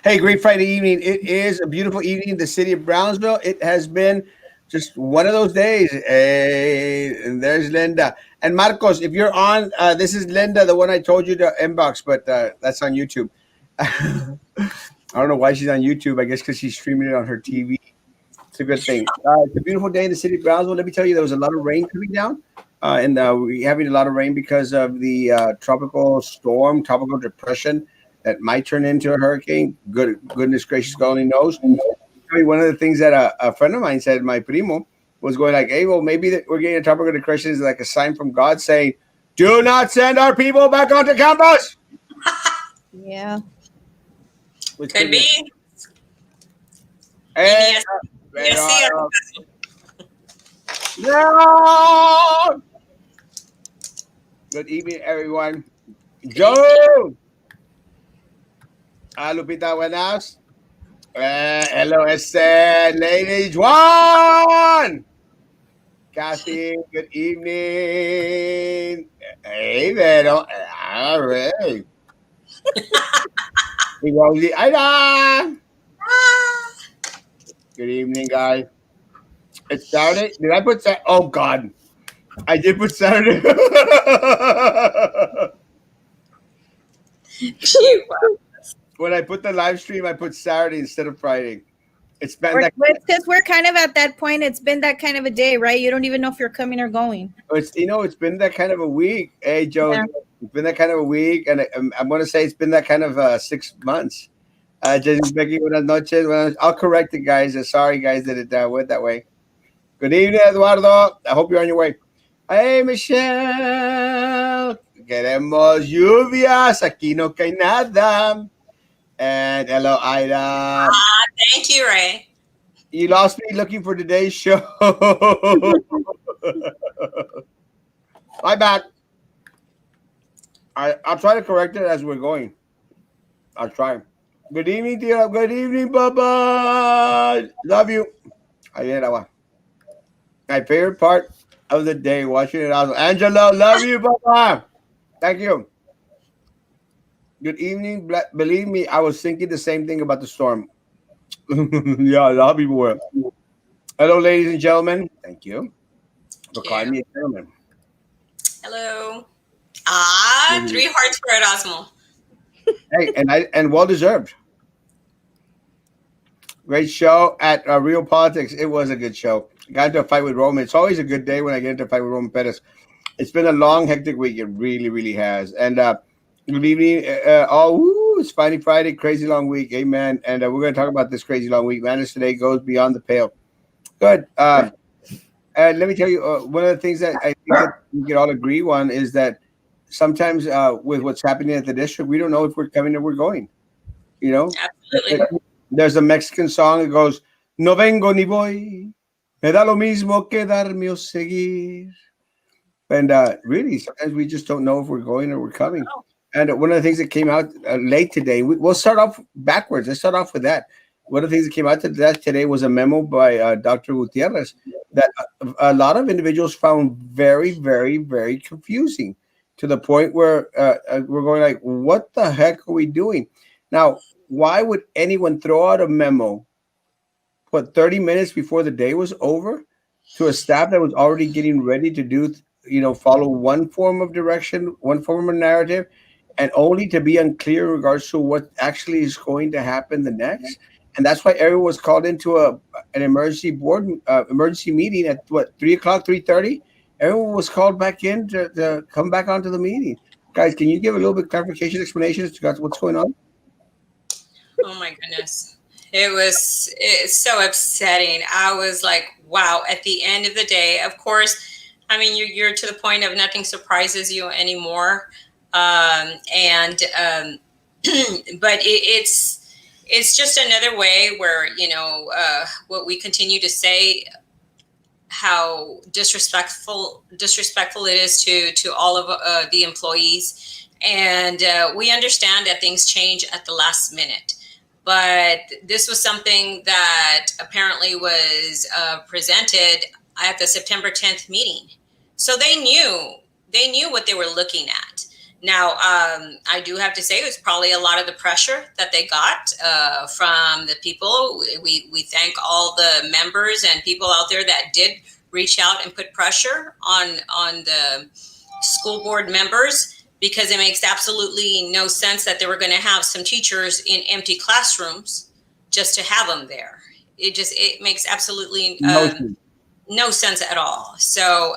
Hey, great Friday evening. It is a beautiful evening in the city of Brownsville. It has been just one of those days. Hey, and there's Linda. And Marcos, if you're on, this is Linda, the one I told you to inbox, but that's on YouTube. I don't know why she's on YouTube. I guess because she's streaming it on her TV. It's a good thing. It's a beautiful day in the city of Brownsville. Let me tell you, there was a lot of rain coming down. And we're having a lot of rain because of the tropical storm, tropical depression that might turn into a hurricane. Goodness gracious, God only knows. I mean, one of the things that a friend of mine said, my primo, was going like, "Hey, well, maybe we're getting a tropical depression is like a sign from God saying, do not send our people back onto campus." Yeah. Which Could be. And, You see it. no! Good evening, everyone. Joe! Lupita, buenas. Hello, ladies. Juan! Kathy, good evening. Hey, Vero. All right. Rosie, Ida. Good evening, guys. It's Saturday. Did I put Saturday? Oh, God. I did put Saturday. When I put the live stream, I put Saturday instead of Friday. It's been that. Because we're kind of at that point. It's been that kind of a day, right? You don't even know if you're coming or going. It's been that kind of a week. Hey, Joe, Yeah. It's been that kind of a week, and I'm going to say it's been that kind of 6 months. Just Becky, buenas noches. I'll correct it, guys. Sorry, guys, that it went that way. Good evening, Eduardo. I hope you're on your way. Hey, Michelle. Queremos lluvias. Aquí no cae nada. And hello, Ida. Thank you, Ray. You lost me looking for today's show. My bad. I'll try to correct it as we're going. I'll try. Good evening, dear. Good evening, Baba. Love you. My favorite part of the day, watching it out. Angela, love you, Baba. Thank you. Good evening. Believe me, I was thinking the same thing about the storm. Yeah, a lot of people were. Hello, ladies and gentlemen. Thank you for calling me a gentleman. Hello. 3 hearts for Erasmo. Hey, and well deserved. Great show at Real Politics. It was a good show. Got into a fight with Roman. It's always a good day when I get into a fight with Roman Pettis. It's been a long, hectic week. It really, really has. And good evening. It's finally Friday. Crazy long week. Amen. And we're going to talk about this crazy long week. Madness today goes beyond the pale. Good. And let me tell you, one of the things that I think that we can all agree on is that sometimes with what's happening at the district, we don't know if we're coming or we're going. You know? Absolutely. There's a Mexican song that goes, "No vengo ni voy, me da lo mismo quedarme o seguir." And really, sometimes we just don't know if we're going or we're coming. And one of the things that came out late today, we'll start off backwards. Let's start off with that. One of the things that came out today was a memo by Dr. Gutierrez that a lot of individuals found very, very, very confusing to the point where we're going like, what the heck are we doing? Now, why would anyone throw out a memo, 30 minutes before the day was over, to a staff that was already getting ready to do, follow one form of direction, one form of narrative, and only to be unclear in regards to what actually is going to happen the next? And that's why everyone was called into an emergency meeting at 3:00, 3:30. Everyone was called back in to come back onto the meeting. Guys, can you give a little bit clarification, explanation as to what's going on? Oh my goodness. It's so upsetting. I was like, wow, at the end of the day, of course, I mean, you're to the point of nothing surprises you anymore. But it's just another way where, what we continue to say, how disrespectful it is to all of the employees. And we understand that things change at the last minute. But this was something that apparently was presented at the September 10th meeting. So they knew what they were looking at. Now, I do have to say it was probably a lot of the pressure that they got from the people. We thank all the members and people out there that did reach out and put pressure on the school board members, because it makes absolutely no sense that they were going to have some teachers in empty classrooms just to have them there. It makes absolutely no sense at all. So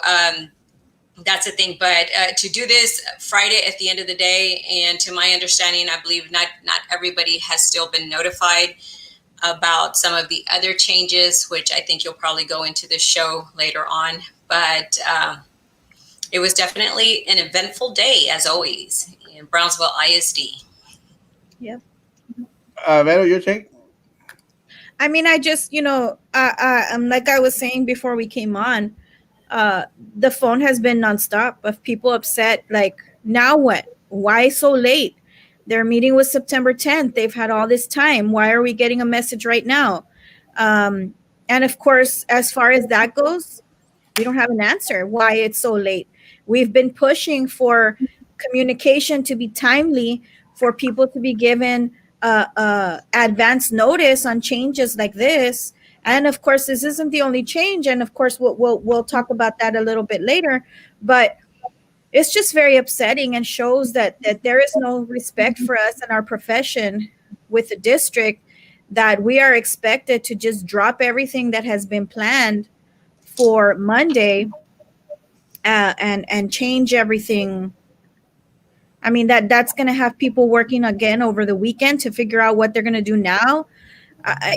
that's the thing. But to do this Friday at the end of the day, and to my understanding, I believe not everybody has still been notified about some of the other changes, which I think you'll probably go into the show later on. But it was definitely an eventful day, as always, in Brownsville ISD. Yep. Vero, your take? I mean, I just, like I was saying before we came on, the phone has been nonstop of people upset. Like, now what? Why so late? Their meeting was September 10th. They've had all this time. Why are we getting a message right now? And of course, as far as that goes, we don't have an answer why it's so late. We've been pushing for communication to be timely, for people to be given advance notice on changes like this. And of course, this isn't the only change. And of course, we'll talk about that a little bit later. But it's just very upsetting, and shows that there is no respect for us and our profession with the district, that we are expected to just drop everything that has been planned for Monday and change everything. I mean, that's going to have people working again over the weekend to figure out what they're going to do now.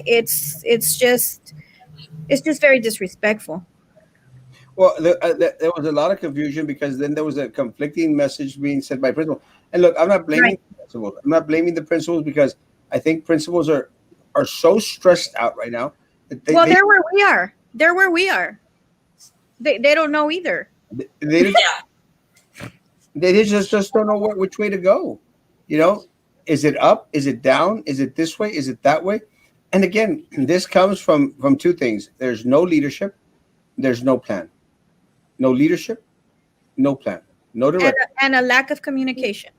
It's just very disrespectful. Well, there was a lot of confusion, because then there was a conflicting message being said by principals. And look, I'm not blaming the principals. I'm not blaming the principals, because I think principals are so stressed out right now. They're where we are. They're where we are. They don't know either. They just don't know which way to go. Is it up? Is it down? Is it this way? Is it that way? And again, this comes from two things. There's no leadership. There's no plan. No leadership, no plan, no direction, and a lack of communication.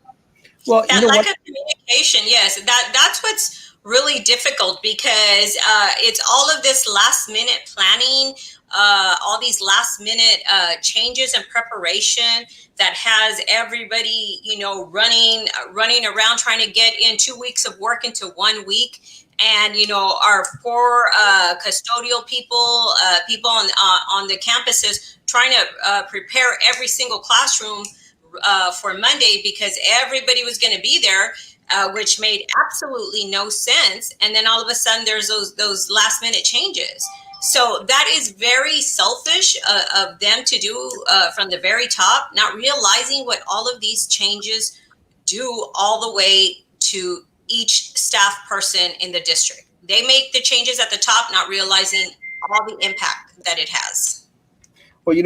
Well, that lack of communication, yes, that's what's really difficult, because it's all of this last minute planning, all these last minute changes and preparation that has everybody, running around trying to get in 2 weeks of work into 1 week. And our poor custodial people on the campuses trying to prepare every single classroom for Monday, because everybody was going to be there, which made absolutely no sense. And then all of a sudden, there's those last minute changes. So that is very selfish of them to do from the very top, not realizing what all of these changes do all the way to each staff person in the district. They make the changes at the top, not realizing all the impact that it has. Well,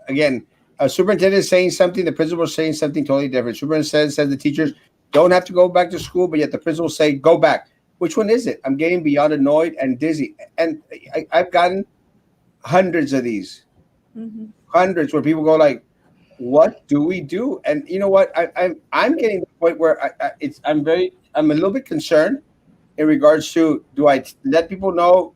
again, a superintendent is saying something, the principal is saying something totally different. Superintendent says the teachers don't have to go back to school, but yet the principal say go back. Which one is it? I'm getting beyond annoyed and dizzy. And I've gotten hundreds of these, hundreds, where people go like, what do we do? And you know what? I'm getting to the point where I'm a little bit concerned in regards to, do I let people know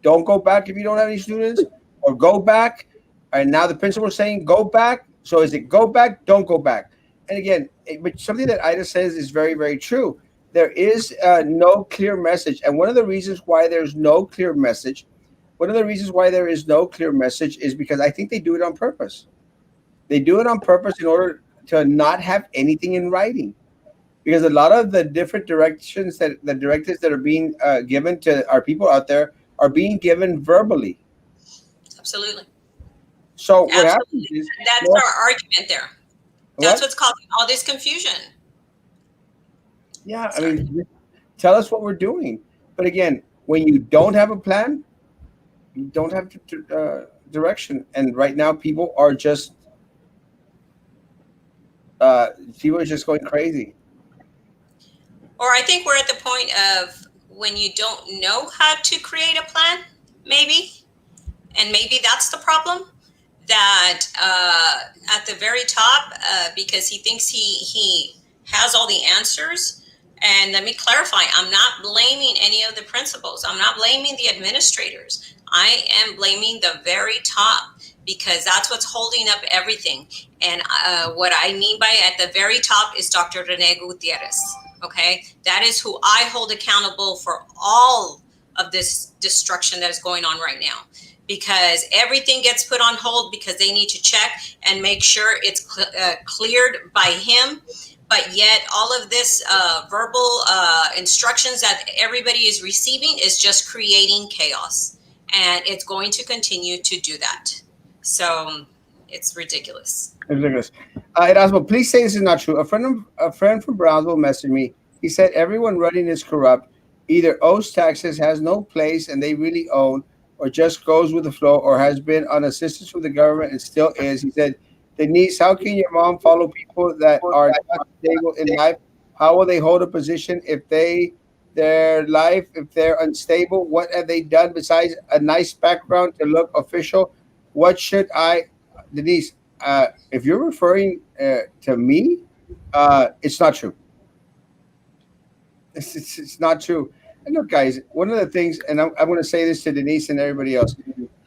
don't go back if you don't have any students, or go back? And now the principal is saying go back. So is it go back? Don't go back. And again, but something that Ida says is very, very true. There is no clear message, and one of the reasons why there's no clear message, is because I think they do it on purpose. They do it on purpose in order to not have anything in writing, because a lot of the different directives that are being given to our people out there are being given verbally. Absolutely. So what happens is, that's our argument there. That's what's causing all this confusion. Yeah, I mean, tell us what we're doing. But again, when you don't have a plan, you don't have direction. And right now, people are just going crazy. Or I think we're at the point of when you don't know how to create a plan, maybe. And maybe that's the problem. that at the very top, because he thinks he has all the answers. And let me clarify, I'm not blaming any of the principals. I'm not blaming the administrators. I am blaming the very top, because that's what's holding up everything. And what I mean by at the very top is Dr. Rene Gutierrez. Okay, that is who I hold accountable for all of this destruction that is going on right now, because everything gets put on hold because they need to check and make sure it's cleared by him. But yet all of this verbal instructions that everybody is receiving is just creating chaos, and it's going to continue to do that. So it's ridiculous. Ridiculous. Erasmo, please say this is not true. A friend from Brownsville messaged me. He said everyone running is corrupt, either owes taxes, has no place, and they really own, or just goes with the flow, or has been on assistance from the government and still is. He said, Denise, how can your mom follow people that are not stable in life? How will they hold a position if if they're unstable? What have they done besides a nice background to look official? What should I, Denise? If you're referring to me, it's not true. It's not true. And look, guys, one of the things, and I'm going to say this to Denise and everybody else.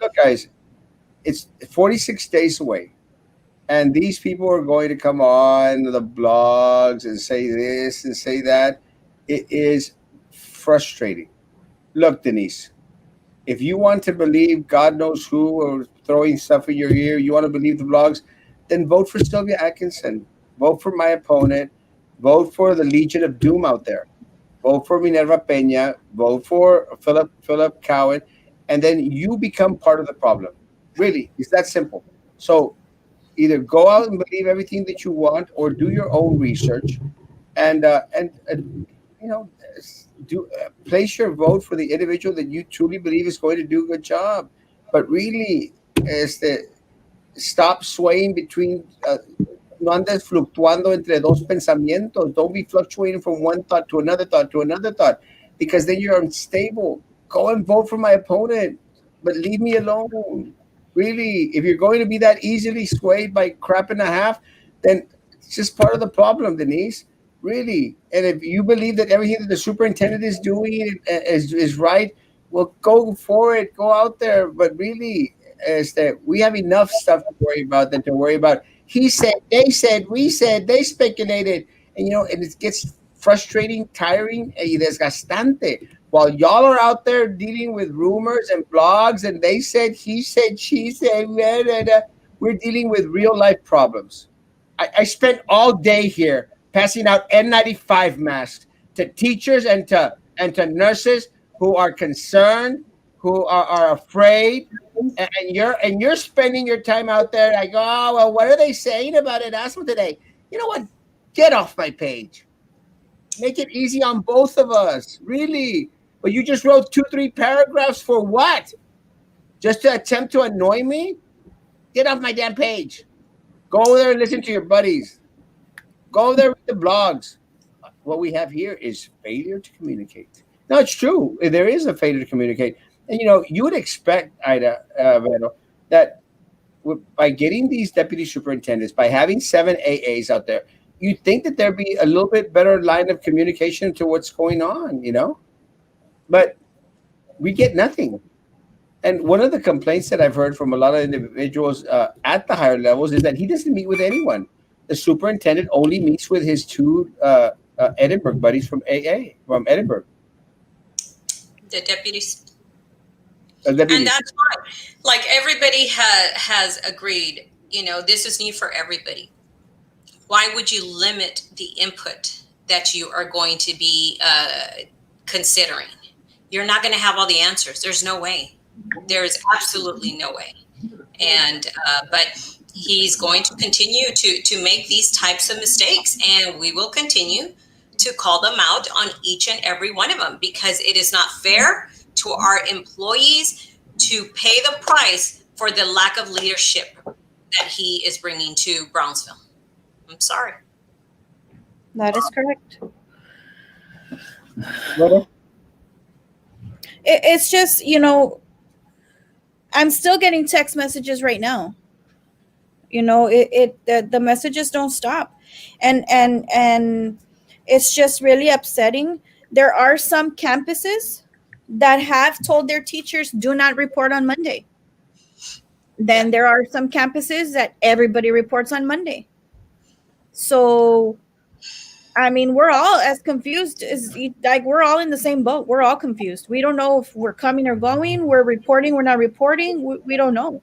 Look, guys, it's 46 days away, and these people are going to come on the blogs and say this and say that. It is frustrating. Look, Denise, if you want to believe God knows who or throwing stuff in your ear, you want to believe the blogs, then vote for Sylvia Atkinson. Vote for my opponent. Vote for the Legion of Doom out there. Vote for Minerva Peña. Vote for Philip Cowan, and then you become part of the problem. Really, it's that simple. So either go out and believe everything that you want, or do your own research, and you know, do place your vote for the individual that you truly believe is going to do a good job. But really, is the stop swaying between. No andes fluctuando entre dos pensamientos. Don't be fluctuating from one thought to another thought to another thought, because then you're unstable. Go and vote for my opponent, but leave me alone. Really, if you're going to be that easily swayed by crap and a half, then it's just part of the problem, Denise. Really, and if you believe that everything that the superintendent is doing is right, well, go for it. Go out there. But really, is that we have enough stuff to worry about than to worry about he said, we said, they speculated. And, and it gets frustrating, tiring, y desgastante. While y'all are out there dealing with rumors and blogs and they said, he said, she said, blah, blah, blah, we're dealing with real life problems. I spent all day here passing out N95 masks to teachers and to nurses who are concerned, who are afraid, and you're spending your time out there like, oh well, what are they saying about Erasmo today? You know what? Get off my page. Make it easy on both of us, really. But you just wrote 2-3 paragraphs for what? Just to attempt to annoy me? Get off my damn page. Go there and listen to your buddies. Go there with the blogs. What we have here is failure to communicate. No, it's true. There is a failure to communicate. And you would expect, Ida, Vero, that by getting these deputy superintendents, by having 7 AAs out there, you'd think that there'd be a little bit better line of communication to what's going on. But we get nothing. And one of the complaints that I've heard from a lot of individuals at the higher levels is that he doesn't meet with anyone. The superintendent only meets with his 2 Edinburgh buddies from from Edinburgh. The deputies. And that's why, like, everybody has agreed, this is new for everybody. Why would you limit the input that you are going to be considering? You're not going to have all the answers. There's no way. There is absolutely no way. And but he's going to continue to make these types of mistakes, and we will continue to call them out on each and every one of them, because it is not fair to our employees to pay the price for the lack of leadership that he is bringing to Brownsville. I'm sorry. That is correct. What? It's just, I'm still getting text messages right now The messages don't stop, and it's just really upsetting. There are some campuses that have told their teachers do not report on Monday. Then Yeah. there are some campuses that everybody reports on Monday. So I mean, we're all as confused as, like, we're all in the same boat. We're all confused. We don't know if we're coming or going. We're reporting. We're not reporting. We don't know.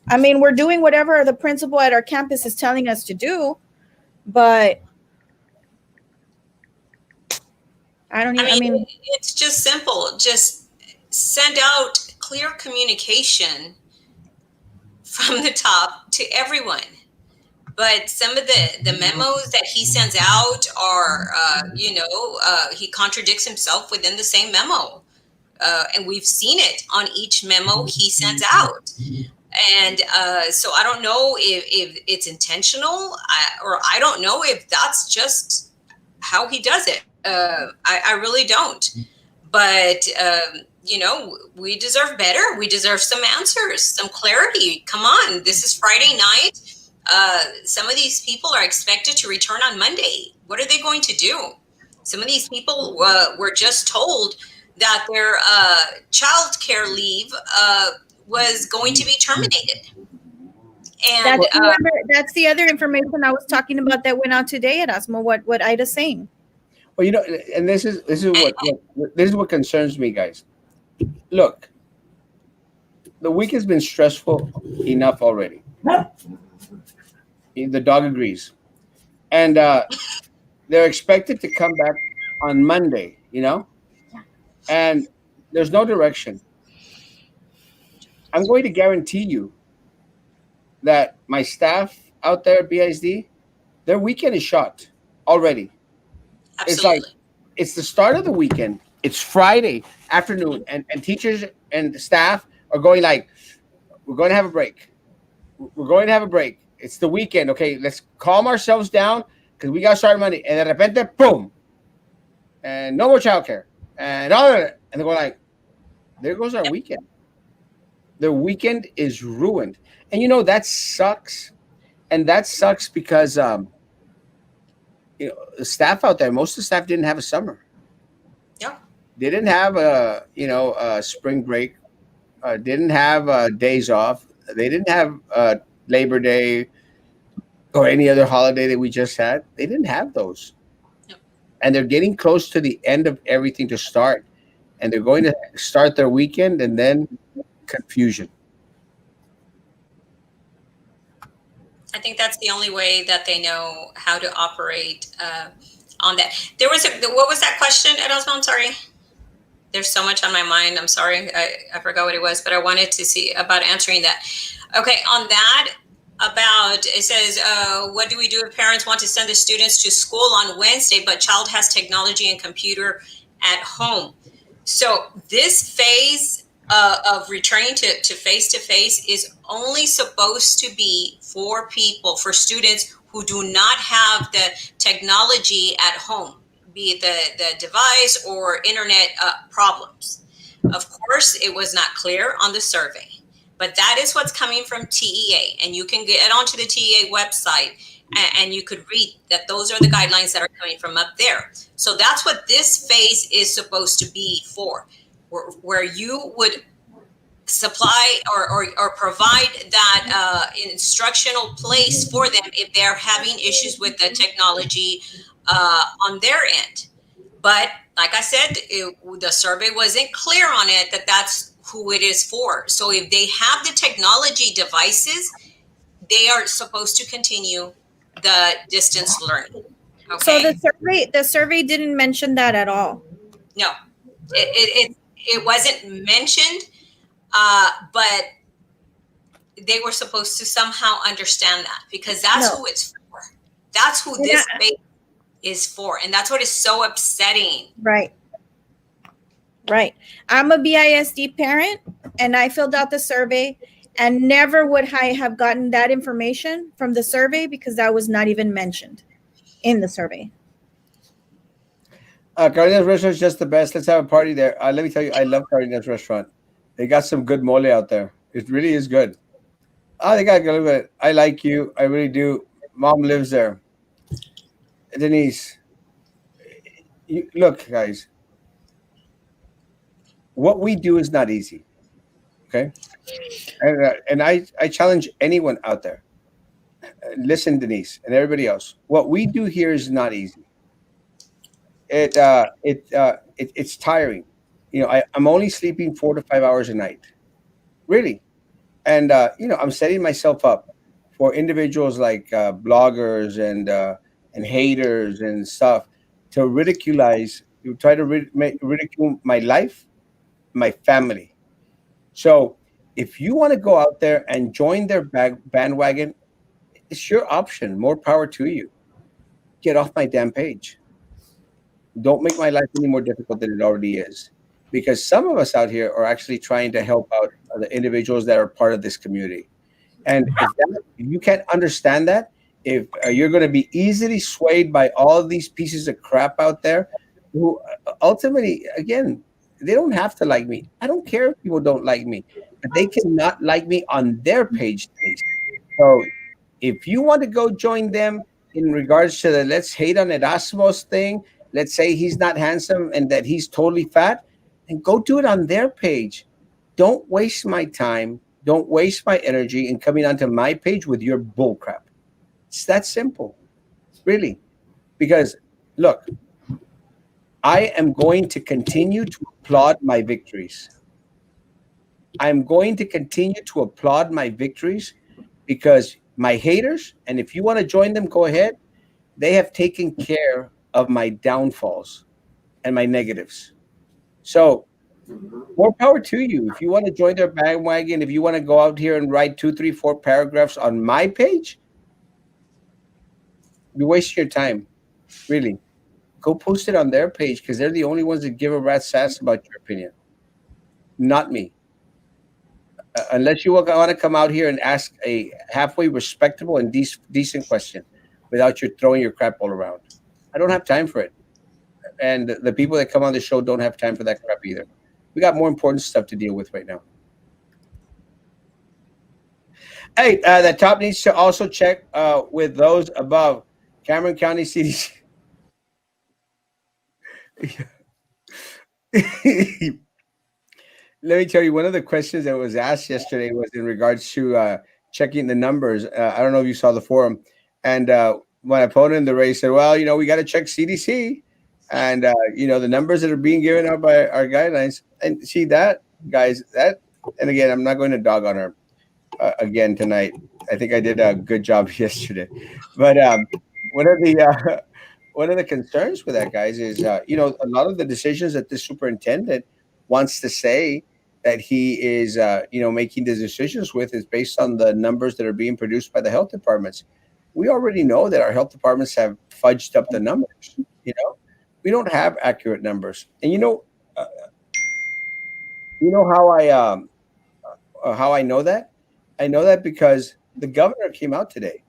I mean, we're doing whatever the principal at our campus is telling us to do, but I mean, it's just simple. Just send out clear communication from the top to everyone. But some of the memos that he sends out are, he contradicts himself within the same memo. And we've seen it on each memo he sends out. And so I don't know if it's intentional, or I don't know if that's just how he does it. I really don't. But, we deserve better. We deserve some answers, some clarity. Come on, this is Friday night. Some of these people are expected to return on Monday. What are they going to do? Some of these people were just told that their child care leave was going to be terminated. And that's the other information I was talking about that went out today, Erasmo. What Ida's saying. Well, and this is what concerns me, guys. Look, the week has been stressful enough already. The dog agrees, and they're expected to come back on Monday. And there's no direction. I'm going to guarantee you that my staff out there at BISD, their weekend is shot already. Absolutely. It's the start of the weekend. It's Friday afternoon, and teachers and staff are going like, we're going to have a break. We're going to have a break. It's the weekend. Okay, let's calm ourselves down because we got to start Monday. And de repente, boom, and no more childcare, and all of it. And they're going like, there goes our weekend. Their weekend is ruined, and that sucks. And that sucks because the staff out there, most of the staff didn't have a summer. Yeah. They didn't have a spring break. Didn't have days off. They didn't have Labor Day or any other holiday that we just had. They didn't have those. Yep. And they're getting close to the end of everything to start. And they're going to start their weekend and then confusion. I think that's the only way that they know how to operate on that. There was what was that question, Erasmo? I'm sorry. There's so much on my mind. I'm sorry. I forgot what it was, but I wanted to see about answering that. Okay, on that, it says, what do we do if parents want to send the students to school on Wednesday, but child has technology and computer at home? So this phase of returning to face-to-face is only supposed to be for students who do not have the technology at home, be it the device or internet problems. Of course, it was not clear on the survey, but that is what's coming from TEA. And you can get onto the TEA website and you could read that those are the guidelines that are coming from up there. So that's what this phase is supposed to be for, where you would supply or provide that instructional place for them if they're having issues with the technology on their end. But like I said, the survey wasn't clear on it that's who it is for. So if they have the technology devices, they are supposed to continue the distance learning. Okay. So the survey didn't mention that at all. No, it wasn't mentioned, but they were supposed to somehow understand that, because that's who it's for. That's who this space is for, and that's what is so upsetting. Right. I'm a BISD parent, and I filled out the survey, and never would I have gotten that information from the survey because that was not even mentioned in the survey. Cardenas Restaurant is just the best. Let's have a party there. Let me tell you, I love Cardenas Restaurant. They got some good mole out there. It really is good. I think I got a little bit. I like you. I really do. Mom lives there. Denise, look, guys, what we do is not easy. Okay. And I challenge anyone out there. Listen, Denise, and everybody else. What we do here is not easy. It's tiring. I'm only sleeping 4 to 5 hours a night, really. And I'm setting myself up for individuals like bloggers and haters and stuff to ridiculize, to try to ridicule my life, my family. So if you want to go out there and join their bandwagon, it's your option. More power to you. Get off my damn page. Don't make my life any more difficult than it already is. Because some of us out here are actually trying to help out the individuals that are part of this community. And if you can't understand that, if you're going to be easily swayed by all of these pieces of crap out there, who ultimately, again, they don't have to like me. I don't care if people don't like me, but they cannot like me on their page. Denise. So if you want to go join them in regards to the let's hate on Erasmo's thing, let's say he's not handsome and that he's totally fat, and go do it on their page. Don't waste my time. Don't waste my energy in coming onto my page with your bullcrap. It's that simple, really. Because look, I am going to continue to applaud my victories. I'm going to continue to applaud my victories because my haters, and if you want to join them, go ahead. They have taken care of my downfalls and my negatives. So more power to you. If you want to join their bandwagon, if you want to go out here and write 2, 3, 4 paragraphs on my page, you waste your time. Really. Go post it on their page because they're the only ones that give a rat's ass about your opinion. Not me. Unless you want to come out here and ask a halfway respectable and decent question without you throwing your crap all around. I don't have time for it. And the people that come on the show don't have time for that crap either. We got more important stuff to deal with right now. Hey, the top needs to also check with those above. Cameron County CDC. Let me tell you, one of the questions that was asked yesterday was in regards to checking the numbers. I don't know if you saw the forum. And my opponent in the race said, well, we got to check CDC. And, the numbers that are being given out by our guidelines. And see that, guys, and again, I'm not going to dog on her again tonight. I think I did a good job yesterday. But one of the concerns with that, guys, is, a lot of the decisions that the superintendent wants to say that he is, making the decisions with is based on the numbers that are being produced by the health departments. We already know that our health departments have fudged up the numbers. We don't have accurate numbers. And how I know that? I know that because the governor came out today.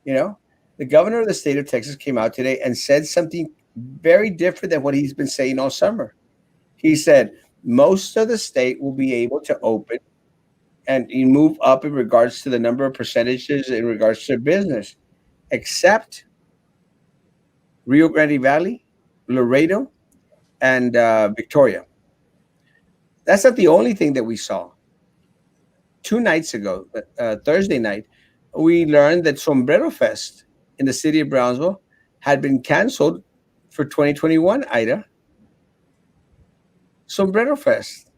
The governor of the state of Texas came out today and said something very different than what he's been saying all summer. He said most of the state will be able to open and move up in regards to the number of percentages in regards to business, except Rio Grande Valley, Laredo, and Victoria. That's not the only thing that we saw. 2 nights ago, Thursday night, we learned that Sombrero Fest in the city of Brownsville had been canceled for 2021, Ida. Sombrero Fest.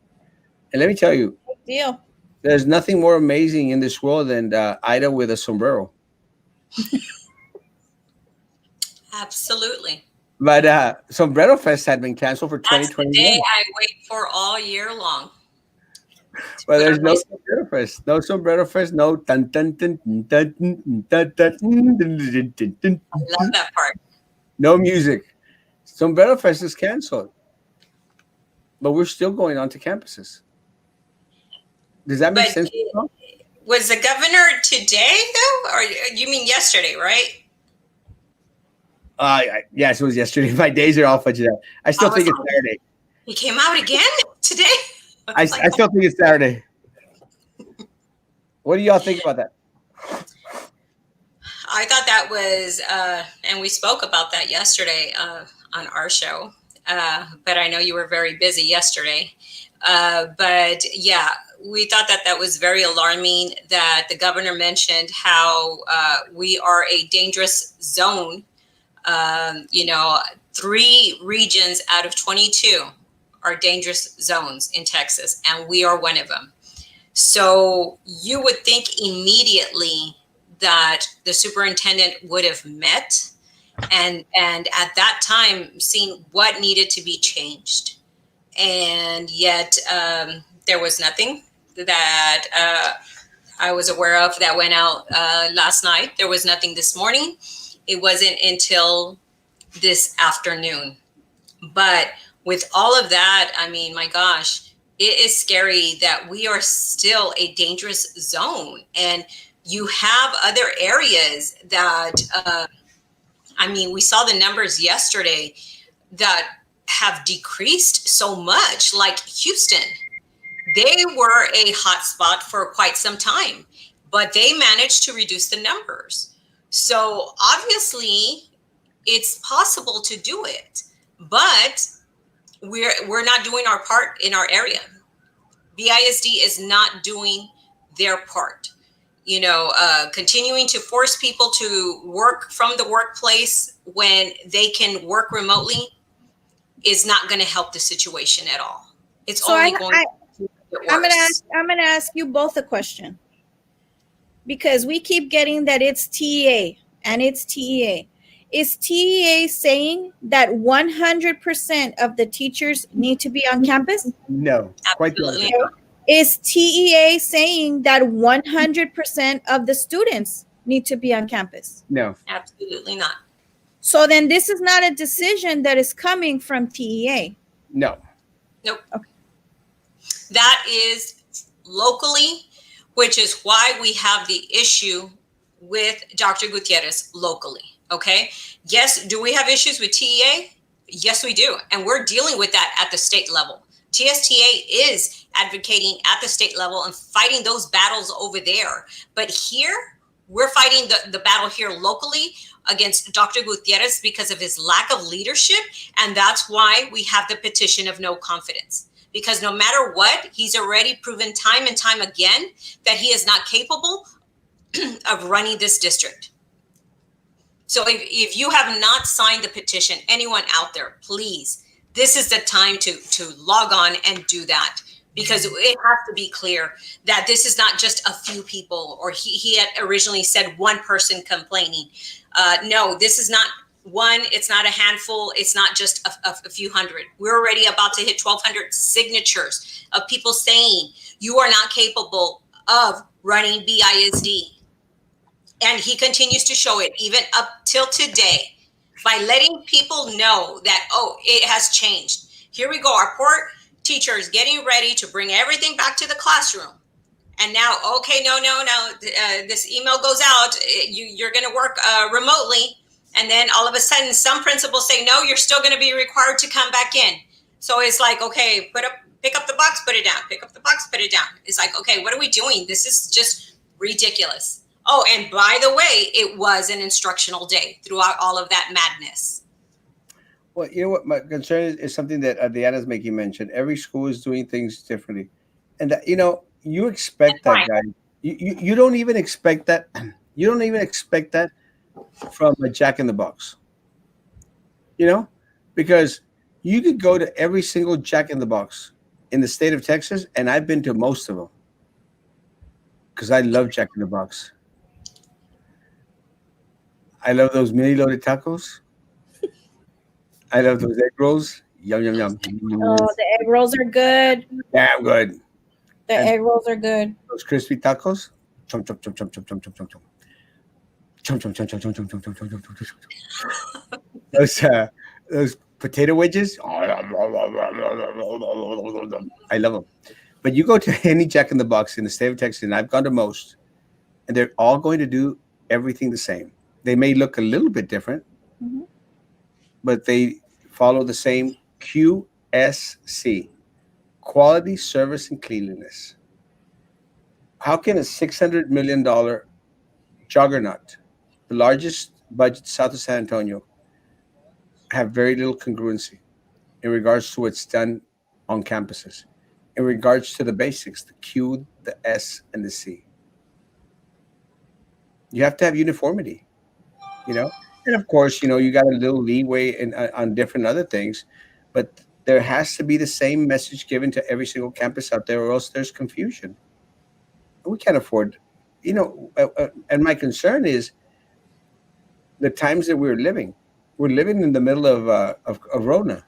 And let me tell you, Big deal. there's nothing more amazing in this world than Ida with a sombrero. Absolutely. But Sombrero Fest had been canceled for That's the 2021. day I wait for all year long. But there's no Sombrero Fest. No Sombrero Fest. No tan tan tan tan tan tan tan tan. I love that part. No music. Sombrero Fest is canceled. But we're still going on to campuses. Does that make But sense? was the governor today though, or you mean yesterday, right? Yes, it was yesterday. My days are all fudged out. I still think it's Saturday. He came out again today. I still think it's Saturday. What do y'all think about that? I thought that was, and we spoke about that yesterday on our show, but I know you were very busy yesterday. But yeah, we thought that that was very alarming that the governor mentioned how we are a dangerous zone. 3 regions out of 22 are dangerous zones in Texas, and we are one of them. So you would think immediately that the superintendent would have met and at that time seen what needed to be changed. And yet there was nothing that I was aware of that went out last night. There was nothing this morning. It wasn't until this afternoon. But with all of that, I mean, my gosh, it is scary that we are still a dangerous zone. And you have other areas that, I mean, we saw the numbers yesterday that have decreased so much, like Houston. They were a hot spot for quite some time, but they managed to reduce the numbers. So obviously, it's possible to do it, but we're not doing our part in our area. BISD is not doing their part. Continuing to force people to work from the workplace when they can work remotely is not going to help the situation at all. It's So only going to get worse. I'm gonna ask you both a question, because we keep getting that it's TEA and it's TEA. Is TEA saying that 100% of the teachers need to be on campus? No, quite the Absolutely opposite. not. Is TEA saying that 100% of the students need to be on campus? No. Absolutely not. So then this is not a decision that is coming from TEA. No. Nope. Okay. That is locally, which is why we have the issue with Dr. Gutierrez locally. Okay. Yes. Do we have issues with TEA? Yes, we do. And we're dealing with that at the state level. TSTA is advocating at the state level and fighting those battles over there. But here, we're fighting the battle here locally against Dr. Gutierrez because of his lack of leadership. And that's why we have the petition of no confidence. Because no matter what, he's already proven time and time again that he is not capable of running this district. So if you have not signed the petition, anyone out there, please, this is the time to log on and do that, because it has to be clear that this is not just a few people, or he had originally said one person complaining. No, this is not one. It's not a handful. It's not just a few hundred. We're already about to hit 1,200 signatures of people saying you are not capable of running BISD. And he continues to show it even up till today by letting people know that, oh, it has changed. Here we go. Our poor teachers getting ready to bring everything back to the classroom. And now, okay, no, this email goes out. You're going to work remotely. And then all of a sudden, some principals say, no, you're still going to be required to come back in. So it's like, okay, pick up the box, put it down. Pick up the box, put it down. It's like, okay, what are we doing? This is just ridiculous. Oh, and by the way, it was an instructional day throughout all of that madness. Well, you know what? My concern is something that Diana's making mention. Every school is doing things differently. And, you expect that, Right. guy. You don't even expect that. You don't even expect that from a Jack in the Box. Because you could go to every single Jack in the Box in the state of Texas, and I've been to most of them because I love Jack in the Box. I love those mini loaded tacos. I love those egg rolls. Yum, yum, yum. Oh, the egg rolls are good. Damn good. The And egg rolls are good. those crispy tacos. Chum, chum, chum, chum, chum, chum, chum, chum, chum. Chum, chum, chum, chum, chum, chum, chum, chum, chum, chum, chum, chum. Those potato wedges. I love them. But you go to any Jack in the Box in the state of Texas, and I've gone to most, and they're all going to do everything the same. They may look a little bit different, Mhm. but they follow the same QSC, quality, service, and cleanliness. How can a $600 million juggernaut, the largest budget south of San Antonio, have very little congruency in regards to what's done on campuses, in regards to the basics, the Q, the S, and the C? You have to have uniformity, you know? And of course, you got a little leeway on different other things, but there has to be the same message given to every single campus out there, or else there's confusion. We can't afford, and my concern is the times that we're living. We're living in the middle of Rona,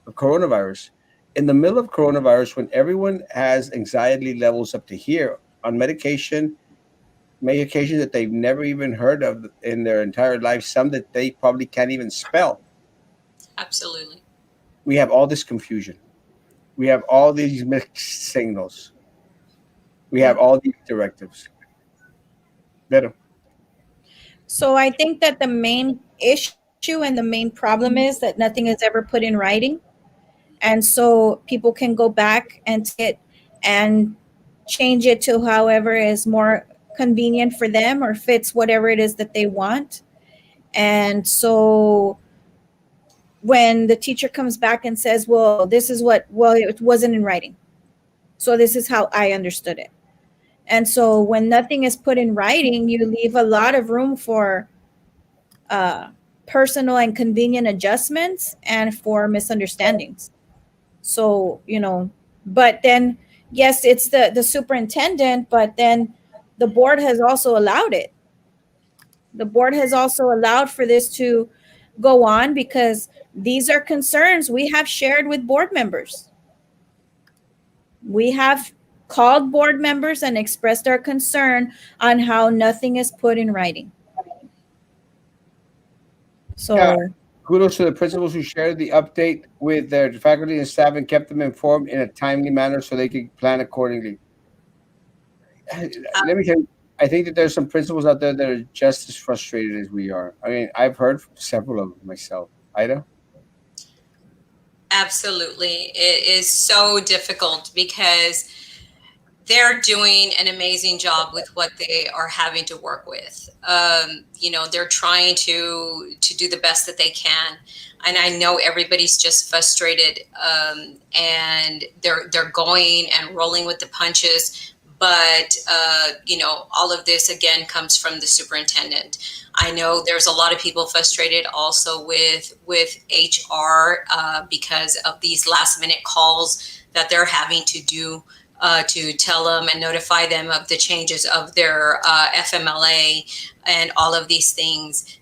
of coronavirus. In the middle of coronavirus, when everyone has anxiety levels up to here on medications that they've never even heard of in their entire life, some that they probably can't even spell. Absolutely. We have all this confusion. We have all these mixed signals. We have all these directives. Better. So I think that the main issue and the main problem is that nothing is ever put in writing. And so people can go back and take it and change it to however is more convenient for them or fits whatever it is that they want. And so when the teacher comes back and says, well, this is well, it wasn't in writing. So this is how I understood it. And so when nothing is put in writing, you leave a lot of room for uh, personal and convenient adjustments and for misunderstandings. So, but then, yes, it's the superintendent, but then the board has also allowed it. The board has also allowed for this to go on because these are concerns we have shared with board members. We have called board members and expressed our concern on how nothing is put in writing. Yeah, So, kudos to the principals who shared the update with their faculty and staff and kept them informed in a timely manner so they could plan accordingly. Let me tell you, I think that there's some principals out there that are just as frustrated as we are. I mean, I've heard from several of them myself. Ida? Absolutely. It is so difficult because they're doing an amazing job with what they are having to work with. They're trying to do the best that they can, and I know everybody's just frustrated, and they're going and rolling with the punches. But all of this again comes from the superintendent. I know there's a lot of people frustrated also with HR because of these last minute calls that they're having to do to tell them and notify them of the changes of their FMLA and all of these things.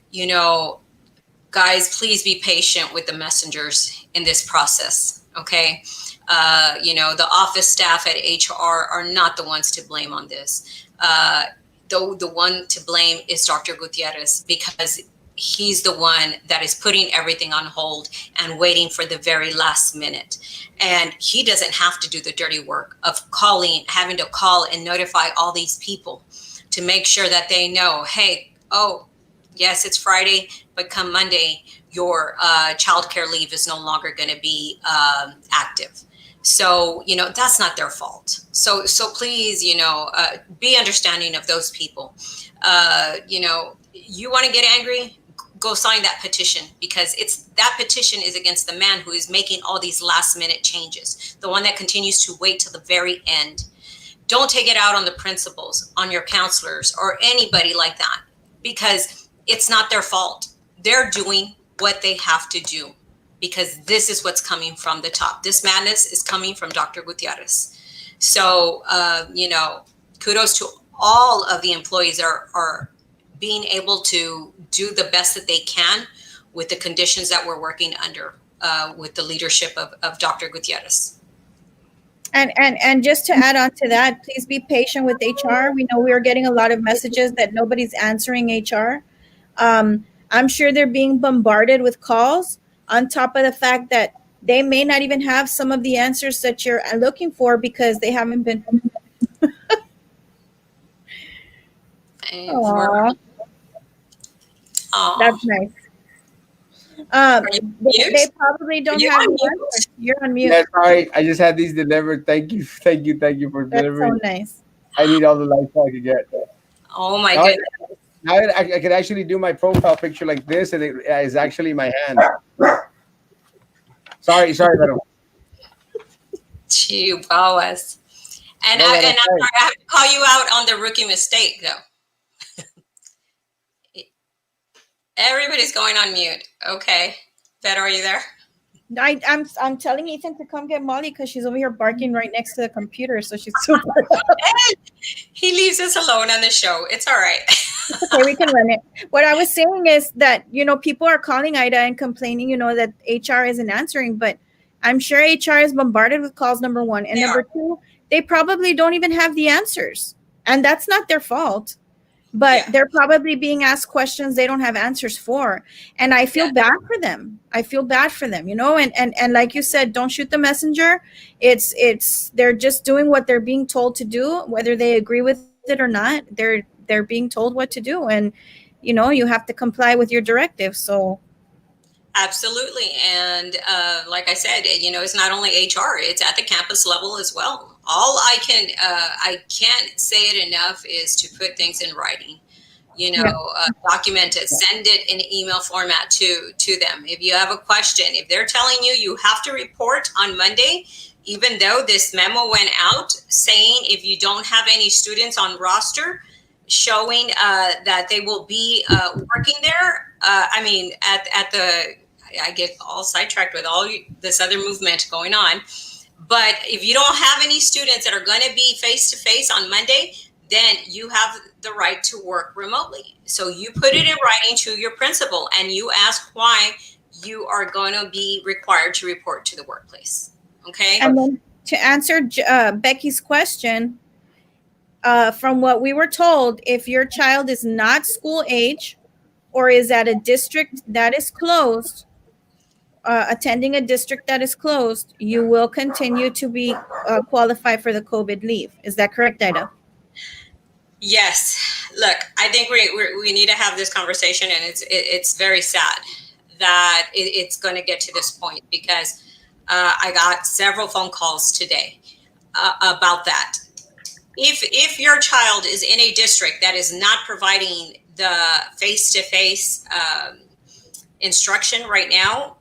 Guys, please be patient with the messengers in this process, okay? The office staff at HR are not the ones to blame on this. The one to blame is Dr. Gutierrez, because he's the one that is putting everything on hold and waiting for the very last minute. And he doesn't have to do the dirty work of having to call and notify all these people to make sure that they know, hey, yes, it's Friday, but come Monday, your childcare leave is no longer going to be active. So, that's not their fault. So please, be understanding of those people. You want to get angry, go sign that petition, because that petition is against the man who is making all these last minute changes, the one that continues to wait till the very end. Don't take it out on the principals, on your counselors, or anybody like that, because it's not their fault. They're doing what they have to do, because this is what's coming from the top. This madness is coming from Dr. Gutierrez. So, kudos to all of the employees are being able to do the best that they can with the conditions that we're working under with the leadership of Dr. Gutierrez. and just to add on to that, please be patient with HR. We know we are getting a lot of messages that nobody's answering HR. I'm sure they're being bombarded with calls, on top of the fact that they may not even have some of the answers that you're looking for because they haven't been. Aww. That's nice. They probably don't have the answer. You're on mute. Yeah, sorry. I just had these delivered. Thank you for That's delivering. so nice. I need all the lights I could get. Oh my Now, goodness. I could actually do my profile picture like this, and it is actually my hand. Sorry, madam. Chihuahuas. And What was I'm I sorry, I have to call you out on the rookie mistake though. Everybody's going on mute. Okay. Beto, are you there? I'm telling Ethan to come get Molly because she's over here barking right next to the computer, so she's super. He leaves us alone on the show. It's all right. Okay, we can run it. What I was saying is that people are calling Ida and complaining, that HR isn't answering, but I'm sure HR is bombarded with calls. Number one, and They number are. two, they probably don't even have the answers, and that's not their fault. But Yeah. they're probably being asked questions they don't have answers for, and I feel bad for them. I feel bad for them, and like you said, don't shoot the messenger. It's they're just doing what they're being told to do, whether they agree with it or not. They're being told what to do, and you have to comply with your directive. So Absolutely. And like I said, it's not only HR, it's at the campus level as well. All I can't say it enough is to put things in writing, document it, send it in email format to them. If you have a question, if they're telling you have to report on Monday, even though this memo went out saying if you don't have any students on roster, showing that they will be working there. At the I get all sidetracked with all this other movement going on. But if you don't have any students that are going to be face to face on Monday, then you have the right to work remotely. So you put it in writing to your principal and you ask why you are going to be required to report to the workplace. Okay. And then to answer Becky's question, from what we were told, if your child is not school age or is at a district that is closed, attending a district that is closed, you will continue to be qualified for the COVID leave. Is that correct, Ida? Yes. Look, I think we need to have this conversation, and it's very sad that it's going to get to this point because I got several phone calls today about that. If your child is in a district that is not providing the face-to-face instruction right now,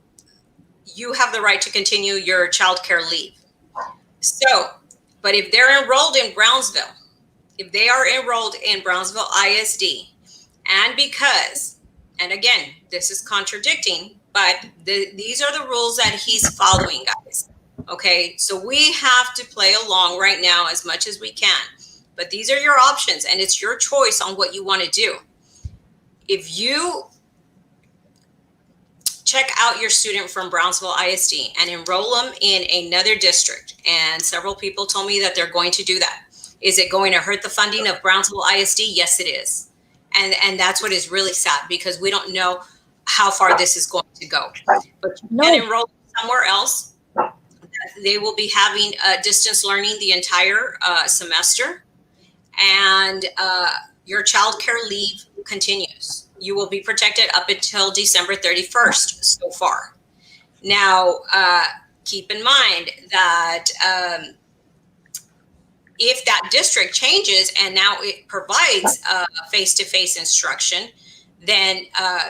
you have the right to continue your child care leave. So, but if they're enrolled in Brownsville, if they are enrolled in Brownsville ISD, and because, and again, this is contradicting, but these are the rules that he's following, guys. Okay, so we have to play along right now as much as we can. But these are your options, and it's your choice on what you want to do. If you check out your student from Brownsville ISD and enroll them in another district, and several people told me that they're going to do that. Is it going to hurt the funding of Brownsville ISD? Yes, it is. And that's what is really sad because we don't know how far this is going to go. But you can enroll somewhere else. They will be having distance learning the entire semester. And your child care leave continues. You will be protected up until December 31st so far. Now, keep in mind that if that district changes and now it provides face-to-face instruction, then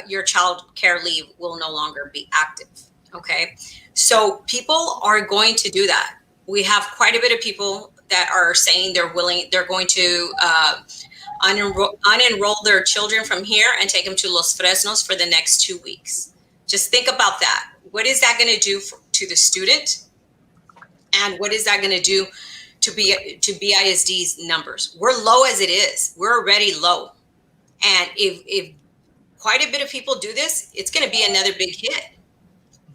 your child care leave will no longer be active. Okay, so people are going to do that. We have quite a bit of people that are saying they're going to unenroll their children from here and take them to Los Fresnos for the next 2 weeks. Just think about that. What is that going to do to the student? And what is that going to do to BISD's numbers? We're low as it is. We're already low. And if quite a bit of people do this, it's going to be another big hit.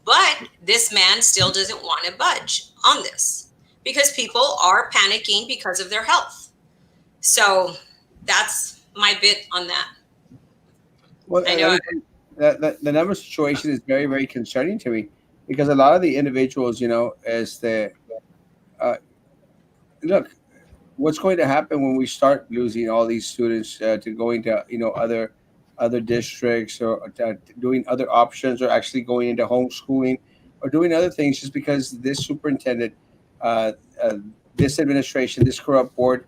But this man still doesn't want to budge on this because people are panicking because of their health. So that's my bit on that. Well, I know the number situation is very, very concerning to me because a lot of the individuals, as the look, what's going to happen when we start losing all these students to going to other districts or doing other options or actually going into homeschooling or doing other things just because this superintendent this administration, this corrupt board,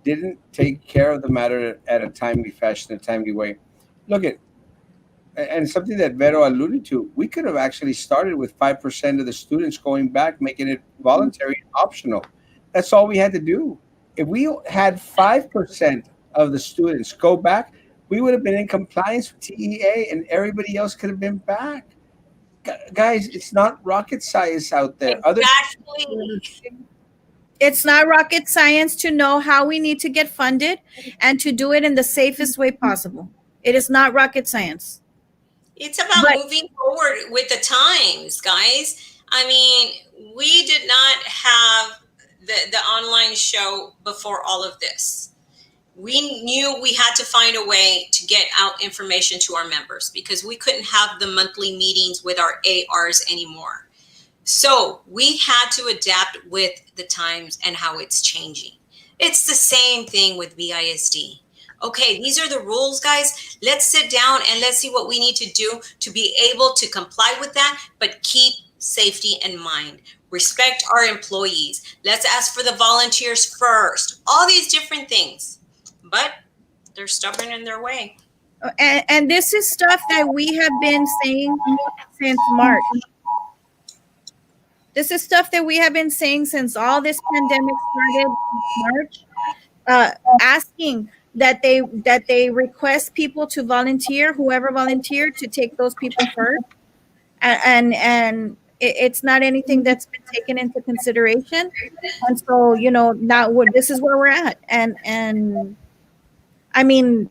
didn't take care of the matter at a timely fashion, a timely way. Look at, and something that Vero alluded to, we could have actually started with 5% of the students going back, making it voluntary and optional. That's all we had to do. If we had 5% of the students go back, we would have been in compliance with TEA and everybody else could have been back. Guys, it's not rocket science out there. Other Exactly. It's not rocket science to know how we need to get funded and to do it in the safest way possible. It is not rocket science. It's about But moving forward with the times, guys. I mean, we did not have the online show before all of this. We knew we had to find a way to get out information to our members because we couldn't have the monthly meetings with our ARs anymore. So we had to adapt with the times and how it's changing. It's the same thing with BISD. Okay, these are the rules, guys. Let's sit down and let's see what we need to do to be able to comply with that, but keep safety in mind. Respect our employees. Let's ask for the volunteers first. All these different things. But they're stubborn in their way. and this is stuff that we have been saying since March. This is stuff that we have been saying since all this pandemic started in March, asking that they request people to volunteer, whoever volunteered, to take those people first, and it's not anything that's been taken into consideration, and so now this is where we're at, and I mean,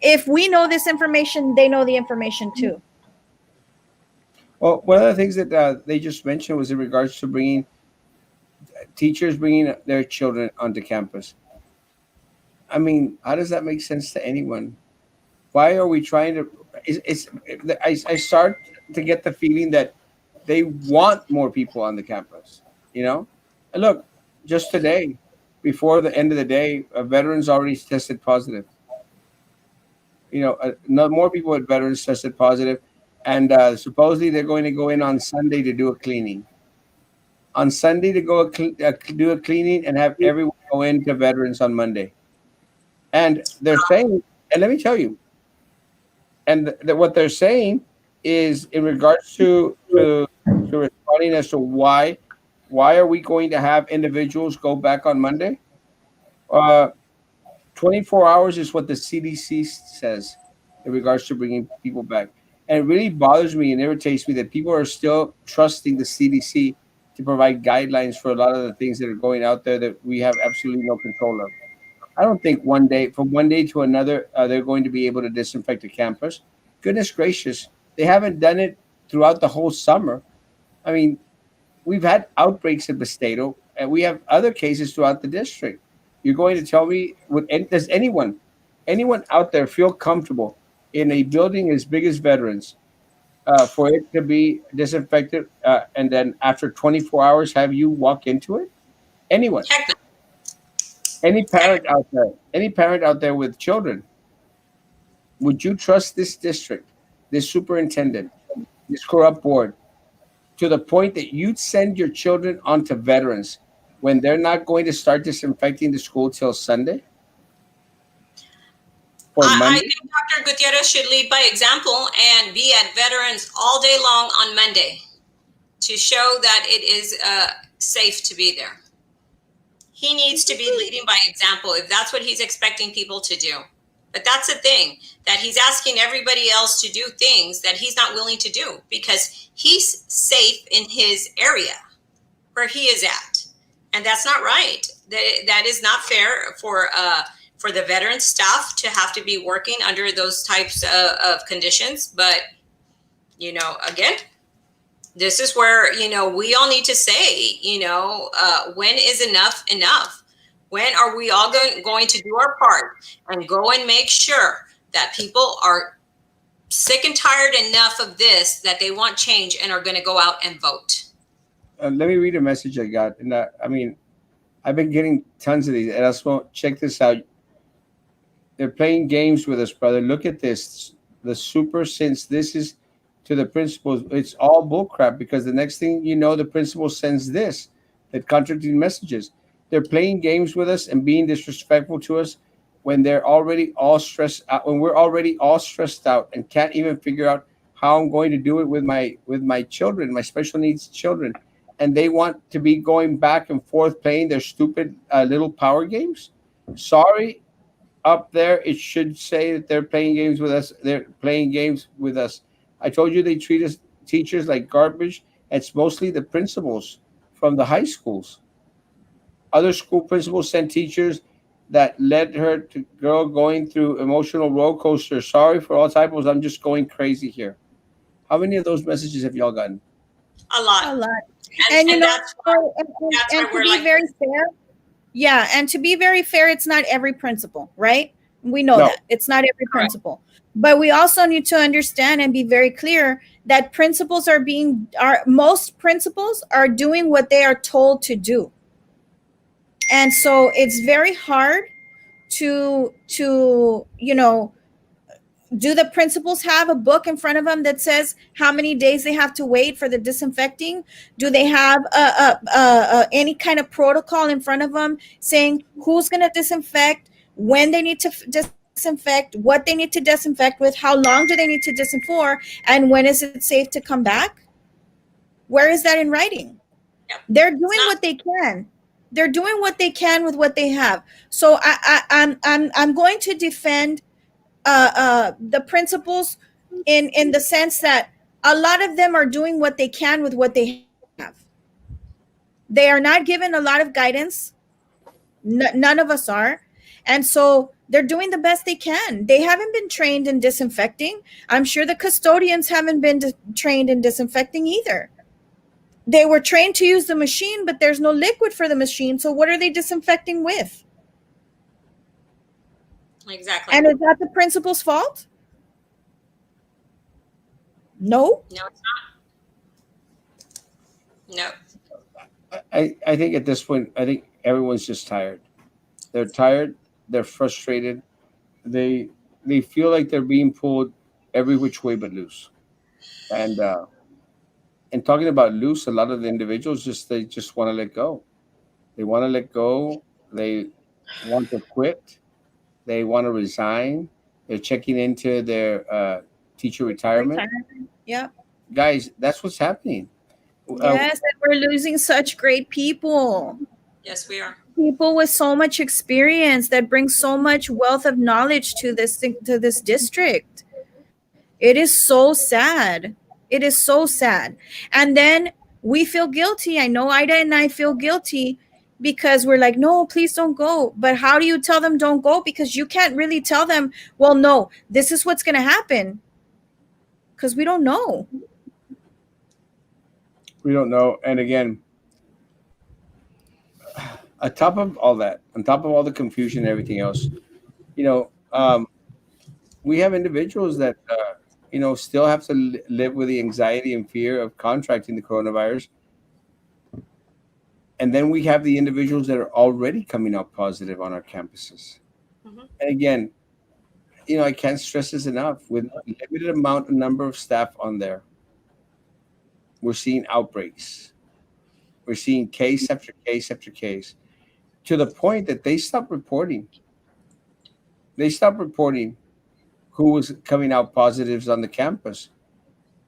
if we know this information, they know the information too. Well, one of the things that they just mentioned was in regards to bringing teachers bringing their children onto campus. I mean, how does that make sense to anyone? Why are we trying to? I start to get the feeling that they want more people on the campus. And look, just today, before the end of the day, veterans already tested positive. No more people with veterans tested positive, and supposedly they're going to go in on Sunday to do a cleaning. On Sunday to do a cleaning and have everyone go into veterans on Monday. And they're saying, and let me tell you, and what they're saying is in regards to responding as to why are we going to have individuals go back on Monday? 24 hours is what the CDC says in regards to bringing people back. And it really bothers me and irritates me that people are still trusting the CDC to provide guidelines for a lot of the things that are going out there that we have absolutely no control of. I don't think from one day to another, they're going to be able to disinfect a campus. Goodness gracious, they haven't done it throughout the whole summer. I mean, we've had outbreaks in Bastedo, and we have other cases throughout the district. You're going to tell me, does anyone out there feel comfortable in a building as big as veterans for it to be disinfected and then after 24 hours have you walk into it? Anyone? Heck no. Any parent out there with children, would you trust this district, this superintendent, this corrupt board, to the point that you'd send your children onto veterans when they're not going to start disinfecting the school till Sunday? I think Dr. Gutierrez should lead by example and be at veterans all day long on Monday to show that it is safe to be there. He needs to be leading by example if that's what he's expecting people to do. But that's the thing, that he's asking everybody else to do things that he's not willing to do because he's safe in his area where he is at. And that's not right. That is not fair for the veteran staff to have to be working under those types of conditions. But, again, this is where, we all need to say, when is enough enough? When are we all going to do our part and go and make sure that people are sick and tired enough of this that they want change and are going to go out and vote? Let me read a message I got. And I've been getting tons of these. Erasmo, check this out. They're playing games with us, brother. Look at this. The super, since this is to the principals, it's all bullcrap because the next thing you know, the principal sends this. that contradicting messages. They're playing games with us and being disrespectful to us when they're already all stressed out, when we're already all stressed out and can't even figure out how I'm going to do it with my children, my special needs children, and they want to be going back and forth playing their stupid little power games. Sorry, up there it should say that they're playing games with us. They're playing games with us. I told you they treat us teachers like garbage. It's mostly the principals from the high schools. Other school principals sent teachers that led her to girl going through emotional roller coaster. Sorry for all typos. I'm just going crazy here. How many of those messages have y'all gotten? A lot. A lot. And, And and that's why, and that's to why we're be like, very fair, yeah, and to be very fair, it's not every principal, right? We know No. that. It's not every correct. principal. But we also need to understand and be very clear that principals are most principals are doing what they are told to do. And so it's very hard to do the principals have a book in front of them that says how many days they have to wait for the disinfecting? Do they have any kind of protocol in front of them saying who's going to disinfect, when they need to disinfect, what they need to disinfect with, how long do they need to disinfect for, and when is it safe to come back? Where is that in writing? Yep. They're It's doing not. what they can. They're doing what they can with what they have. So I'm going to defend the principals in the sense that a lot of them are doing what they can with what they have. They are not given a lot of guidance. None of us are. And so they're doing the best they can. They haven't been trained in disinfecting. I'm sure the custodians haven't been trained in disinfecting either. They were trained to use the machine, but there's no liquid for the machine. So what are they disinfecting with? Exactly. And is that the principal's fault? No. No, it's not. No. I think at this point, I think everyone's just tired. They're tired. They're frustrated. They they feel like they're being pulled every which way but loose. And talking about loose, a lot of the individuals they just want to let go. They want to let go. They want to quit. They want to resign. They're checking into their teacher retirement. Retirement. Yep. Guys, that's what's happening. Yes, and we're losing such great people. Yes, we are. People with so much experience that bring so much wealth of knowledge to this district. It is so sad. It is so sad. And then we feel guilty. I know Ida and I feel guilty because we're like, no, please don't go. But how do you tell them don't go? Because you can't really tell them, well, no, this is what's going to happen. Because we don't know. We don't know. And again, on top of all that, on top of all the confusion and everything else, you know, we have individuals that still have to live with the anxiety and fear of contracting the coronavirus, and then we have the individuals that are already coming out positive on our campuses. Mhm. And again, I can't stress this enough. With limited amount of number of staff on there, we're seeing outbreaks. We're seeing case after case after case, to the point that they stopped reporting. They stopped reporting who was coming out positives on the campus,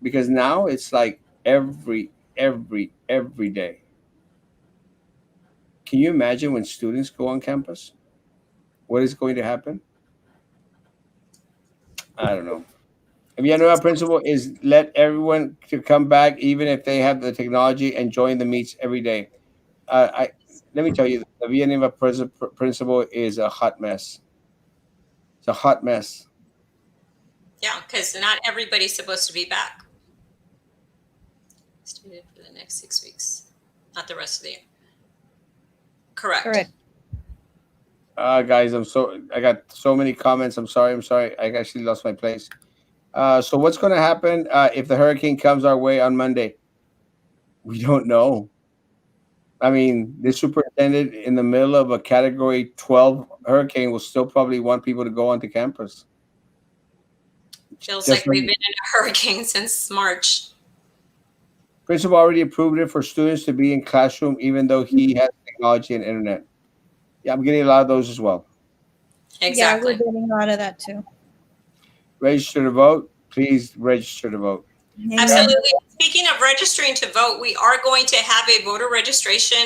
because now it's like every day. Can you imagine when students go on campus? What is going to happen? I don't know. Villanueva principle is let everyone to come back, even if they have the technology, and join the meets every day. I Let me tell you, the Villanueva principle is a hot mess. It's a hot mess. Yeah, because not everybody's supposed to be back. Student for the next 6 weeks, not the rest of the year. Correct. Correct. Guys, I got so many comments. I'm sorry. I actually lost my place. So what's going to happen if the hurricane comes our way on Monday? We don't know. I mean, the superintendent in the middle of a Category 12 hurricane will still probably want people to go onto campus. Feels Just like we've been in a hurricane since March. Principal already approved it for students to be in classroom, even though he has technology and internet. Yeah, I'm getting a lot of those as well. Yeah, we're Exactly. getting a lot of that too. Register to vote. Please register to vote. Amen. Absolutely. Speaking of registering to vote, we are going to have a voter registration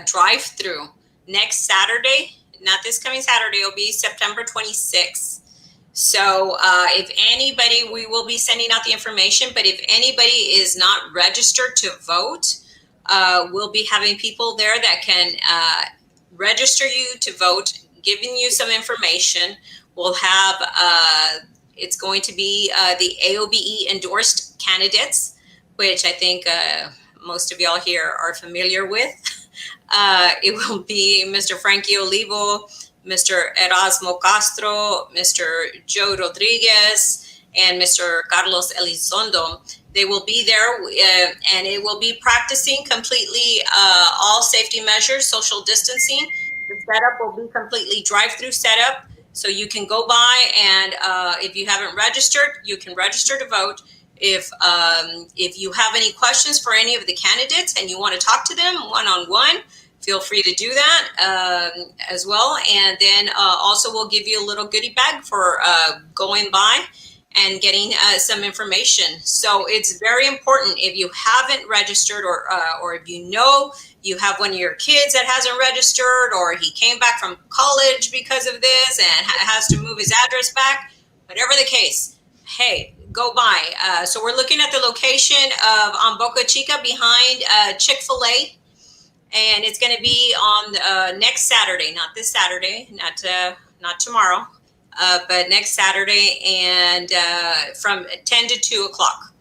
drive-through next Saturday. Not this coming Saturday. It'll be September 26th. So if anybody, we will be sending out the information, but if anybody is not registered to vote, we'll be having people there that can register you to vote, giving you some information. We'll have, it's going to be the AOBE endorsed candidates, which I think most of y'all here are familiar with. It will be Mr. Frankie Olivo, Mr. Erasmo Castro, Mr. Joe Rodriguez, and Mr. Carlos Elizondo. They will be there, and it will be practicing completely all safety measures, social distancing. The setup will be completely drive-through setup, so you can go by and if you haven't registered, you can register to vote. If you have any questions for any of the candidates and you want to talk to them one-on-one, feel free to do that as well. And then also we'll give you a little goodie bag for going by and getting some information. So it's very important if you haven't registered or if you know you have one of your kids that hasn't registered or he came back from college because of this and has to move his address back, whatever the case, hey, go by. So we're looking at the location of on Boca Chica behind Chick-fil-A. And it's going to be on next Saturday, not this Saturday, not tomorrow, but next Saturday, and from 10 to 2 o'clock.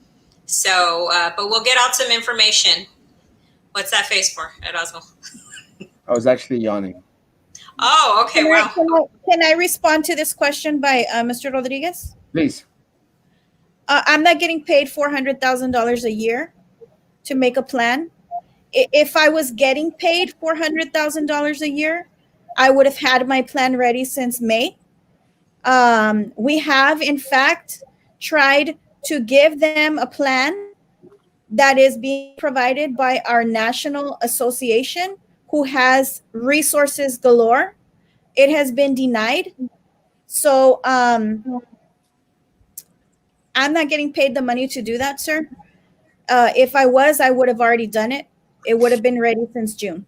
So, but we'll get out some information. What's that face for, Erasmo? I was actually yawning. Oh, okay. Wow. Can I respond to this question by Mr. Rodriguez? Please. I'm not getting paid $400,000 a year to make a plan. If I was getting paid $400,000 a year, I would have had my plan ready since May. We have, in fact, tried to give them a plan that is being provided by our national association, who has resources galore. It has been denied. So I'm not getting paid the money to do that, sir. If I was, I would have already done it. It would have been ready since June.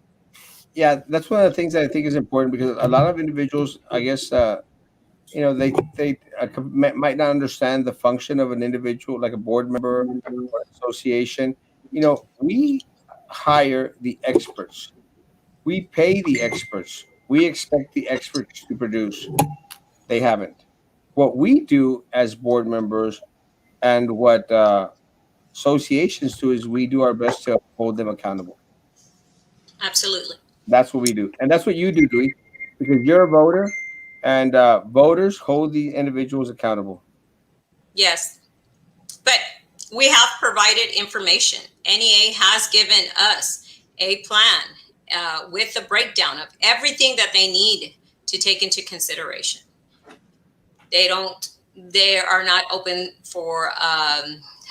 Yeah, that's one of the things that I think is important because a lot of individuals, I guess, might not understand the function of an individual, like a board member or an association. We hire the experts. We pay the experts. We expect the experts to produce. They haven't. What we do as board members and what associations do is we do our best to hold them accountable. Absolutely. That's what we do, and that's what you do, Dewey, because you're a voter, and voters hold the individuals accountable. Yes. But we have provided information. NEA has given us a plan with the breakdown of everything that they need to take into consideration. They are not open for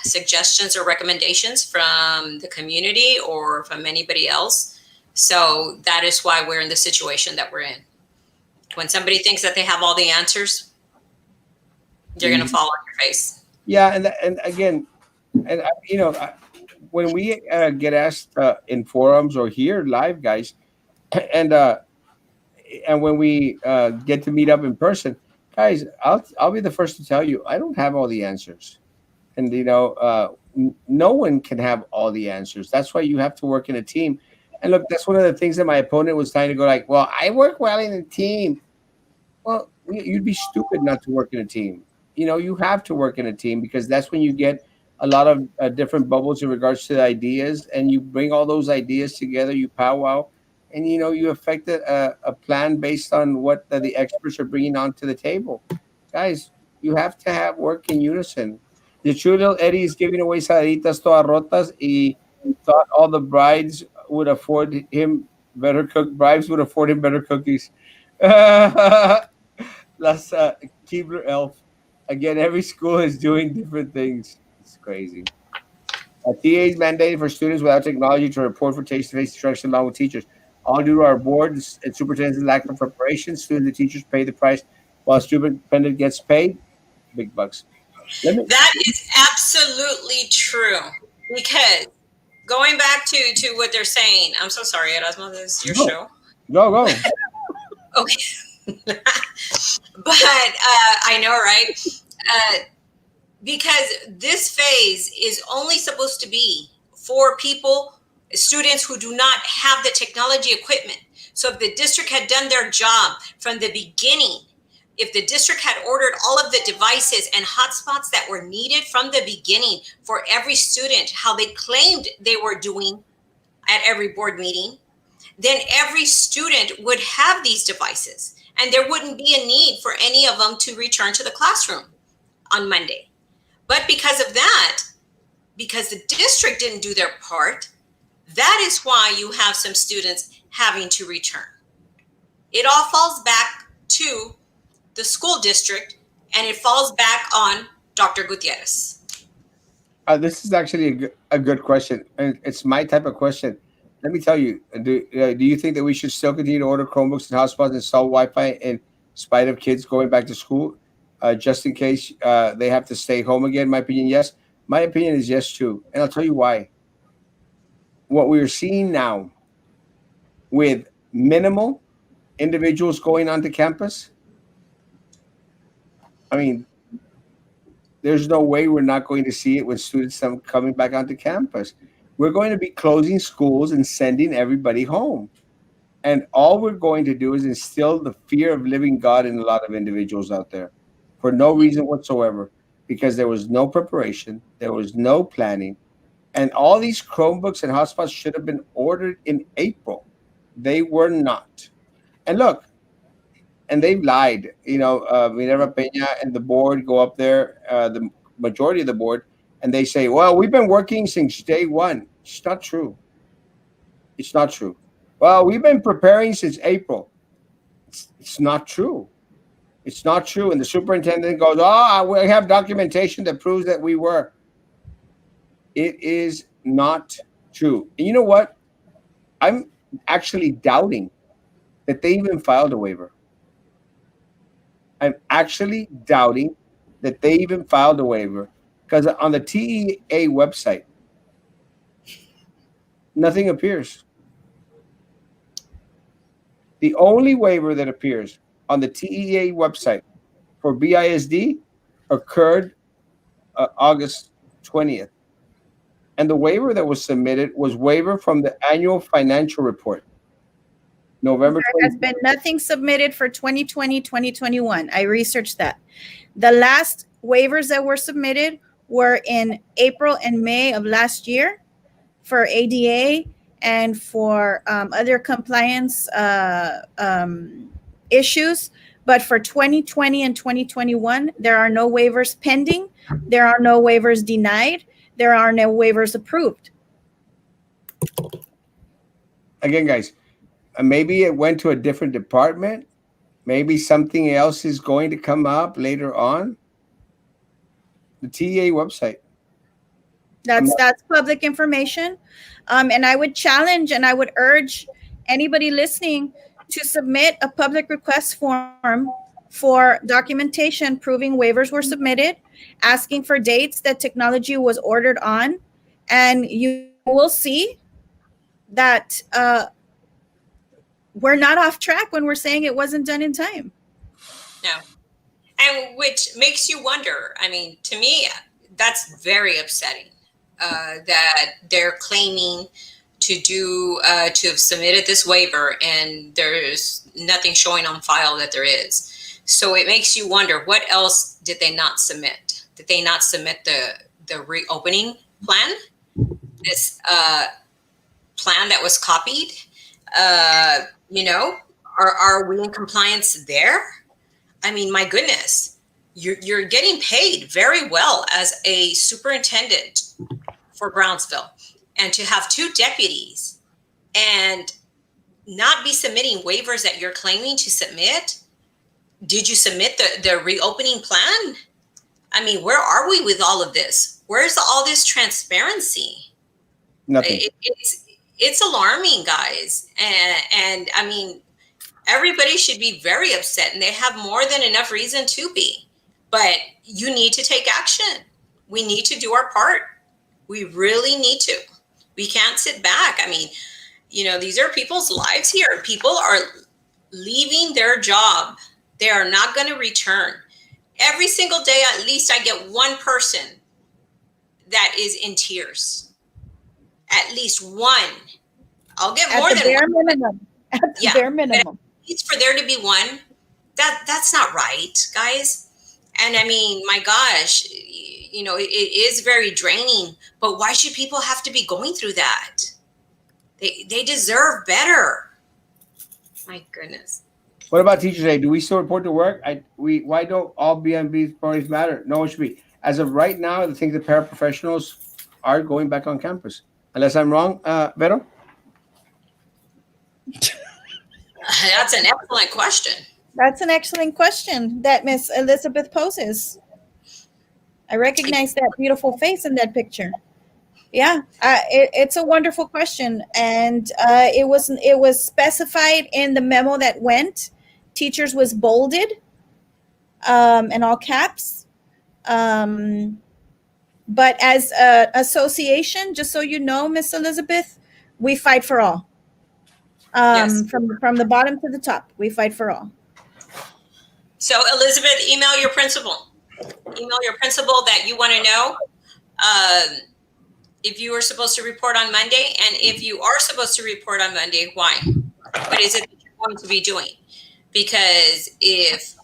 suggestions or recommendations from the community or from anybody else. So that is why we're in the situation that we're in. When somebody thinks that they have all the answers, you're going to fall on your face. Yeah, and again, and when we get asked in forums or here live, guys, and when we get to meet up in person, guys, I'll be the first to tell you I don't have all the answers, and no one can have all the answers. That's why you have to work in a team. And look, that's one of the things that my opponent was trying to go like, well, I work well in a team. Well, you'd be stupid not to work in a team. You have to work in a team because that's when you get a lot of different bubbles in regards to the ideas, and you bring all those ideas together, you powwow, and you affect a plan based on what the experts are bringing onto the table. Guys, you have to have work in unison. The true little Eddie is giving away saladitas todas rotas. He thought all the brides would afford him better bribes would afford him better cookies. That's Keebler Elf. Again, every school is doing different things. It's crazy. TA is mandated for students without technology to report for face-to-face instruction along with teachers. All due to our boards and superintendent's lack of preparation, students and teachers pay the price while superintendent gets paid big bucks. That is absolutely true. Because going back to what they're saying, I'm so sorry, Erasmo, this is your show. Go. Okay. But I know, right? Because this phase is only supposed to be for students who do not have the technology equipment. So if the district had done their job from the beginning, if the district had ordered all of the devices and hotspots that were needed from the beginning for every student, how they claimed they were doing at every board meeting, then every student would have these devices and there wouldn't be a need for any of them to return to the classroom on Monday. But because of that, because the district didn't do their part, that is why you have some students having to return. It all falls back to the school district, and it falls back on Dr. Gutierrez. This is actually a good question, and it's my type of question. Let me tell you, do you think that we should still continue to order Chromebooks and hotspots and install Wi-Fi in spite of kids going back to school, just in case they have to stay home again? My opinion, yes. My opinion is yes, too. And I'll tell you why. What we're seeing now with minimal individuals going onto campus, I mean, there's no way we're not going to see it with students coming back onto campus. We're going to be closing schools and sending everybody home. And all we're going to do is instill the fear of living God in a lot of individuals out there for no reason whatsoever, because there was no preparation, there was no planning. And all these Chromebooks and hotspots should have been ordered in April. They were not. And look, and they've lied. Minerva Peña and the board go up there, the majority of the board, and they say, well, we've been working since day one. It's not true. It's not true. Well, we've been preparing since April. It's not true. It's not true. And the superintendent goes, we have documentation that proves that we were. It is not true. And you know what? I'm actually doubting that they even filed a waiver. I'm actually doubting that they even filed a waiver, because on the TEA website, nothing appears. The only waiver that appears on the TEA website for BISD occurred August 20th. And the waiver that was submitted was waiver from the annual financial report. November. There has been nothing submitted for 2020, 2021. I researched that. The last waivers that were submitted were in April and May of last year for ADA and for other compliance issues. But for 2020 and 2021, there are no waivers pending. There are no waivers denied. There are no waivers approved. Again, guys, maybe it went to a different department. Maybe something else is going to come up later on. The TEA website. That's public information. And I would challenge and I would urge anybody listening to submit a public request form for documentation proving waivers were submitted, asking for dates that technology was ordered on, and you will see that we're not off track when we're saying it wasn't done in time. No. And which makes you wonder. I mean, to me, that's very upsetting that they're claiming to have submitted this waiver and there's nothing showing on file that there is. So it makes you wonder, what else did they not submit? Did they not submit the reopening plan? This plan that was copied? Are we in compliance there? I mean, my goodness, you're getting paid very well as a superintendent for Brownsville, and to have two deputies and not be submitting waivers that you're claiming to submit. Did you submit the reopening plan? I mean, where are we with all of this? Where's all this transparency? Nothing. It's alarming, guys. And I mean, everybody should be very upset, and they have more than enough reason to be. But you need to take action. We need to do our part. We really need to. We can't sit back. I mean, these are people's lives here. People are leaving their job. They are not going to return. Every single day, at least I get one person that is in tears. At least one. I'll get more than one. Minimum. At the bare minimum. It's for there to be one. That's not right, guys. And I mean, my gosh, it is very draining. But why should people have to be going through that? They deserve better. My goodness. What about Teachers Day? Do we still report to work? Why don't all BMB parties matter? No, it should be. As of right now, I think the paraprofessionals are going back on campus. Unless I'm wrong, Vero? That's an excellent question. That's an excellent question that Miss Elizabeth poses. I recognize that beautiful face in that picture. Yeah, it's a wonderful question, and it was specified in the memo that went. Teachers was bolded, in all caps. But as an association, just so you know, Miss Elizabeth, we fight for all. Yes. From the bottom to the top, we fight for all. So, Elizabeth, email your principal. Email your principal that you want to know if you are supposed to report on Monday, and if you are supposed to report on Monday, why? What is it that you're going to be doing? Because if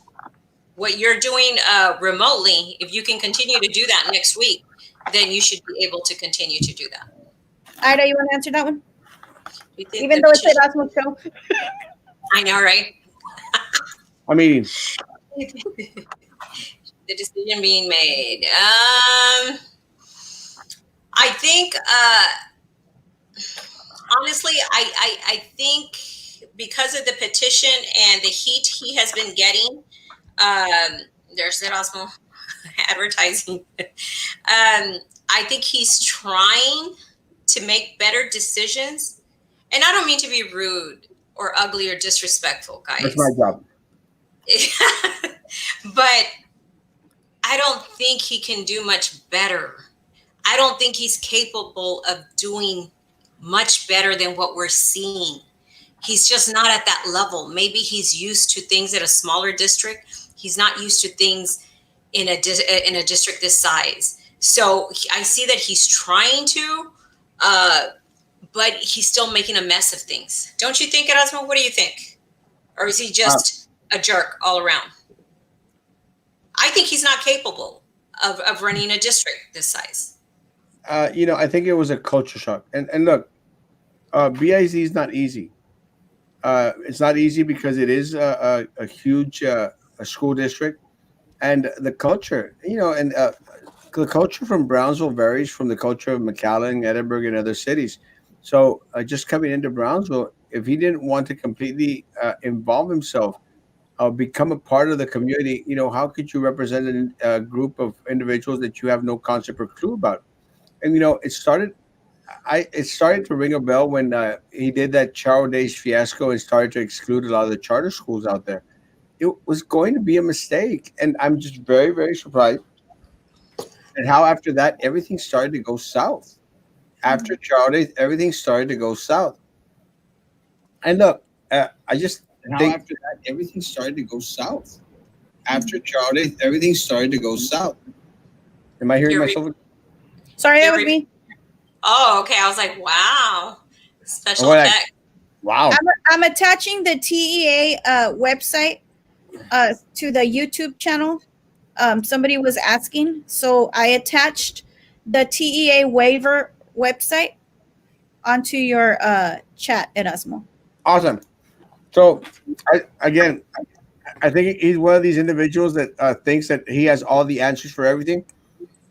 what you're doing remotely, if you can continue to do that next week, then you should be able to continue to do that. Ida, you want to answer that one? Even though it's Erasmo show. I know, right? I mean, the decision being made. I think, honestly, I think because of the petition and the heat he has been getting, there's Erasmo advertising. I think he's trying to make better decisions. And I don't mean to be rude or ugly or disrespectful, guys. that's my job. But I don't think he can do much better. I don't think he's capable of doing much better than what we're seeing. He's just not at that level. Maybe he's used to things at a smaller district. He's not used to things in a district this size. So I see that he's trying to, but he's still making a mess of things. Don't you think, Erasmo? What do you think? Or is he just a jerk all around? I think he's not capable of running a district this size. I think it was a culture shock. And look, BIZ is not easy. It's not easy because it is a huge a school district, and the culture, and the culture from Brownsville varies from the culture of McAllen, Edinburgh, and other cities. So just coming into Brownsville, if he didn't want to completely involve himself, become a part of the community, how could you represent a group of individuals that you have no concept or clue about? And it started to ring a bell when he did that Charo Days fiasco and started to exclude a lot of the charter schools out there. It was going to be a mistake, and I'm just very, very surprised at how after that everything started to go south. After Charo Days, everything started to go south. And look, I just think after that everything started to go south. After Charo Days, everything started to go south. Am I hearing myself? Sorry, that was me. Oh, okay. I was like, wow. Special effect. Wow. I'm attaching the TEA website to the YouTube channel. Somebody was asking. So I attached the TEA waiver website onto your chat, Erasmo. Awesome. So, I think he's one of these individuals that thinks that he has all the answers for everything.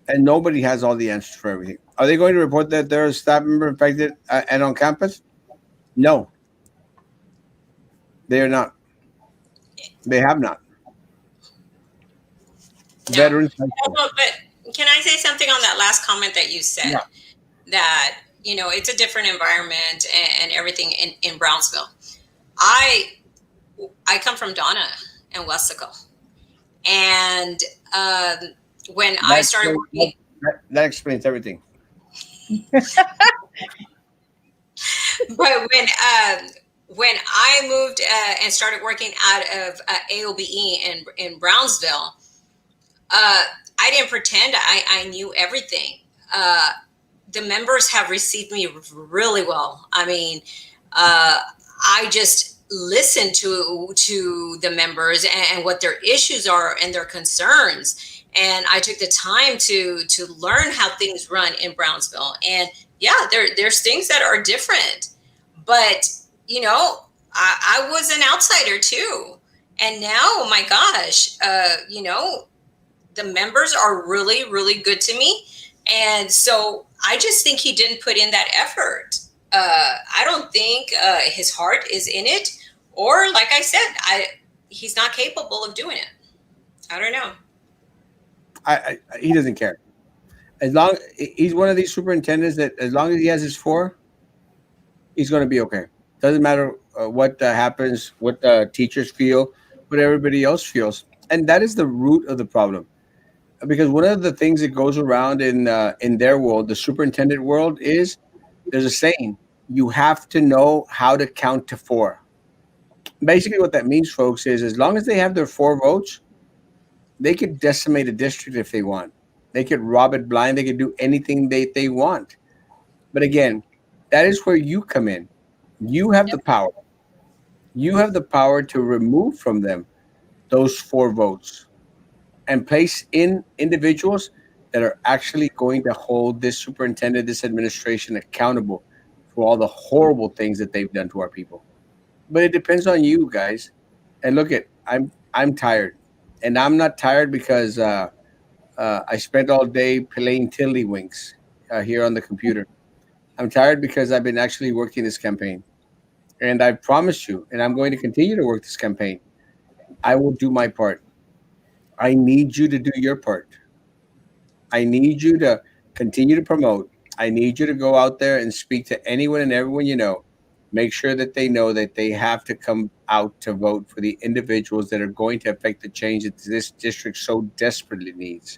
And nobody has all the answers for everything. Are they going to report that there is staff member infected and on campus? No. They are not. They have not. No. Veterans. But Can I say something on that last comment that you said? Yeah. That, it's a different environment and everything in Brownsville. I come from Donna and Westaco. And when I started working, That explains everything. but when I moved and started working out of AOBE in Brownsville, I didn't pretend I knew everything. The members have received me really well. I mean, I just listen to the members and what their issues are and their concerns. And I took the time to learn how things run in Brownsville. And yeah, there's things that are different, but I was an outsider too. And now, my gosh, the members are really, really good to me. And so I just think he didn't put in that effort. I don't think his heart is in it, or like I said, he's not capable of doing it. I don't know. He doesn't care. As long he's one of these superintendents that as long as he has his four, he's going to be okay. Doesn't matter what happens, what the teachers feel, what everybody else feels, and that is the root of the problem. Because one of the things that goes around in their world, the superintendent world, is there's a saying: you have to know how to count to four. Basically, what that means, folks, is as long as they have their four votes, they could decimate a district if they want. They could rob it blind. They could do anything they want. But again, that is where you come in. You have the power. You have the power to remove from them those four votes and place in individuals that are actually going to hold this superintendent, this administration accountable for all the horrible things that they've done to our people. But it depends on you guys. And look at I'm tired, and I'm not tired because I spent all day playing tiddlywinks here on the computer. I'm tired because I've been actually working this campaign, and I promise you, and I'm going to continue to work this campaign. I will do my part. I need you to do your part. I need you to continue to promote. I need you to go out there and speak to anyone and everyone you know. Make sure that they know that they have to come out to vote for the individuals that are going to affect the change that this district so desperately needs.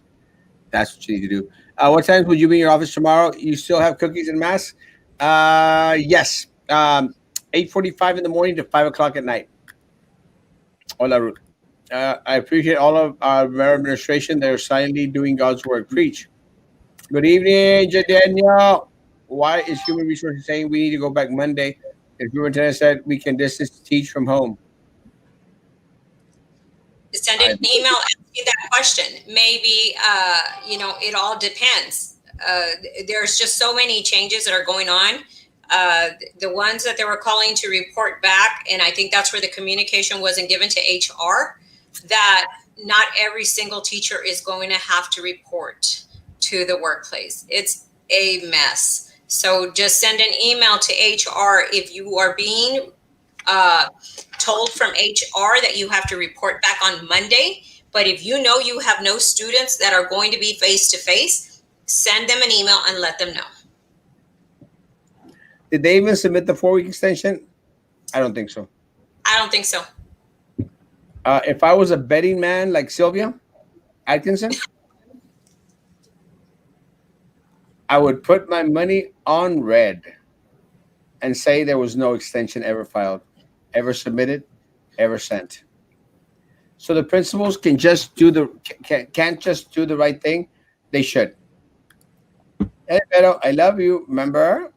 That's what you need to do. What times would you be in your office tomorrow? You still have cookies and mass? Yes. 8:45 in the morning to 5 o'clock at night. Hola, Ruth. I appreciate all of our mayor administration. They're silently doing God's work. Preach. Good evening, Jadenia. Why is Human Resources saying we need to go back Monday? If superintendent said we can distance teach from home. Send an email asking that question. Maybe, it all depends. There's just so many changes that are going on. The ones that they were calling to report back, and I think that's where the communication wasn't given to HR, that not every single teacher is going to have to report to the workplace. It's a mess. So just send an email to HR if you are being told from HR that you have to report back on Monday. But if you know you have no students that are going to be face-to-face, send them an email and let them know. Did they even submit the 4-week extension? I don't think so. I don't think so. If I was a betting man like Sylvia Atkinson, I would put my money on red and say there was no extension ever filed, ever submitted, ever sent. So the principals can just can't just do the right thing. They should. Hey, Vero, I love you. Remember?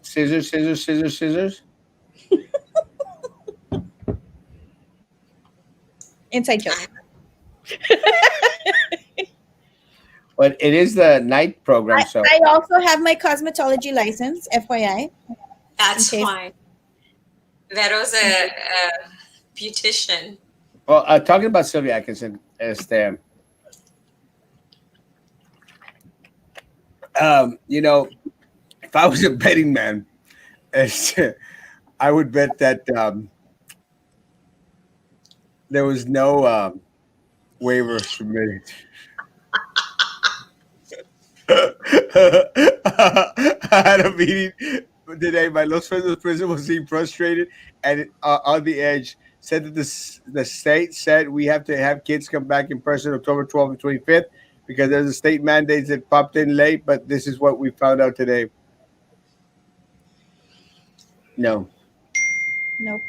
Scissors, scissors, scissors, scissors. Inside joke. But it is the night program, so I also have my cosmetology license, FYI. That's fine. Vero's a beautician. Well, talking about Sylvia Atkinson, if I was a betting man, I would bet that there was no Waiver submitted. I had a meeting today. My Los Fresnos principal seemed frustrated and on the edge. Said that the state said we have to have kids come back in person October 12th and 25th because there's a state mandate that popped in late. But this is what we found out today. No, Nope.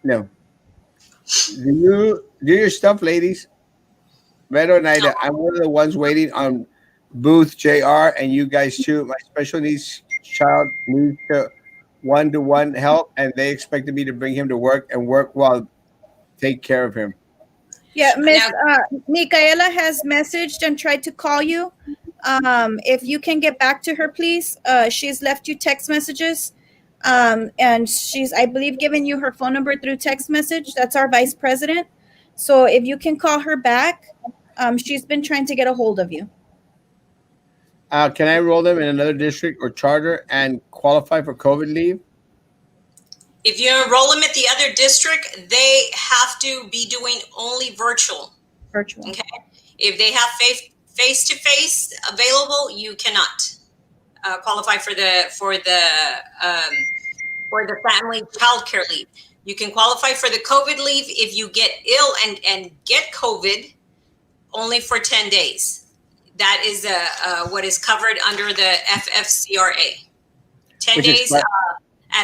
no. Do you do your stuff, ladies? Vero and Ida, I'm one of the ones waiting on Booth JR and you guys too. My special needs child needs one-to-one help, and they expected me to bring him to work and work while take care of him. Yeah, Miss Now, Micaela has messaged and tried to call you. If you can get back to her, please. She's left you text messages. And she's, I believe, given you her phone number through text message. That's our vice president. So if you can call her back, she's been trying to get a hold of you. Can I enroll them in another district or charter and qualify for COVID leave? if you enroll them at the other district, they have to be doing only virtual. Virtual. Okay. If they have face to face available, you cannot qualify for the family child care leave. You can qualify for the COVID leave if you get ill and get COVID only for 10 days. That is what is covered under the FFCRA. 10 days at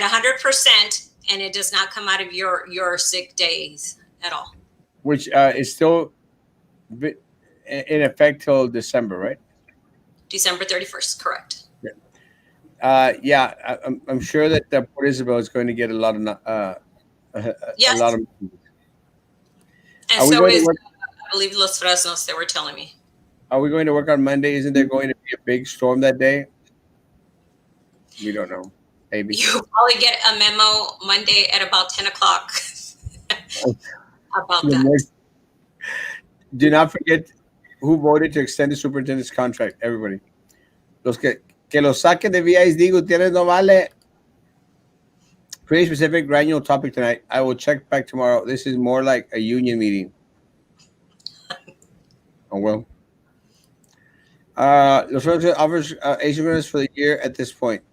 100%, and it does not come out of your sick days at all. Which is still in effect till December, right? December 31st, correct. Yeah, I'm sure that Port Isabel is going to get a lot of Yes. a lot of. And so is, I believe, Los Fresnos, they were telling me. Are we going to work on Monday? Isn't there going to be a big storm that day? We don't know. Maybe. You probably get a memo Monday at about 10 o'clock about that. Do not forget who voted to extend the superintendent's contract. Everybody. Los que los saquen de VISD, Gutierrez no vale. Pretty specific granular topic tonight. I will check back tomorrow. This is more like a union meeting. Oh, well. Los Fresnos offers asynchronous for the year at this point.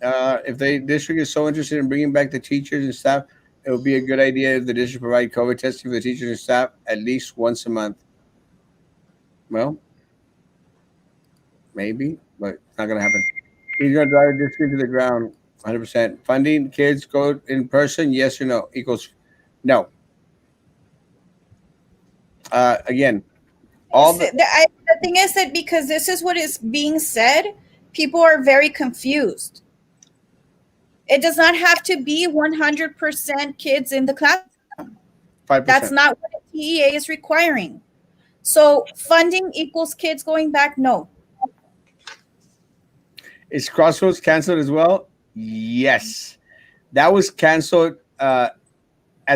If the district is so interested in bringing back the teachers and staff, it would be a good idea if the district provide COVID testing for the teachers and staff at least once a month. Well, maybe, but it's not going to happen. He's going to drive the district to the ground, 100%. Funding kids go in person, yes or no? Equals no. Again, the thing is that because this is what is being said, people are very confused. It does not have to be 100% kids in the classroom. 5%. That's not what the TEA is requiring. So funding equals kids going back? No. Is Crossroads canceled as well? Yes. That was canceled at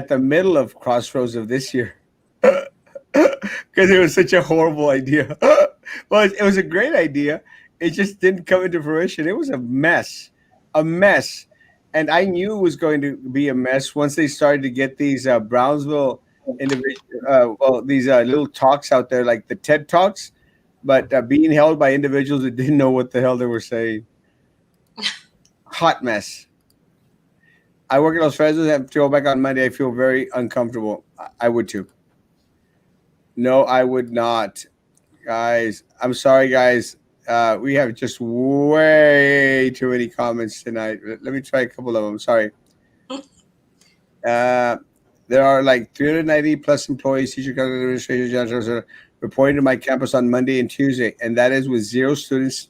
the middle of Crossroads of this year. Because it was such a horrible idea. Well, it was a great idea. It just didn't come into fruition. It was a mess. A mess. And I knew it was going to be a mess once they started to get these Brownsville individual, these little talks out there, like the TED Talks, but being held by individuals that didn't know what the hell they were saying. Hot mess. I work at Los Fresnos. I have to go back on Monday. I feel very uncomfortable. I would too. No, I would not. Guys, I'm sorry, guys. We have just way too many comments tonight. Let me try a couple of them. Sorry. There are like 390 plus employees, teacher, administration, reporting to my campus on Monday and Tuesday, and that is with 0 students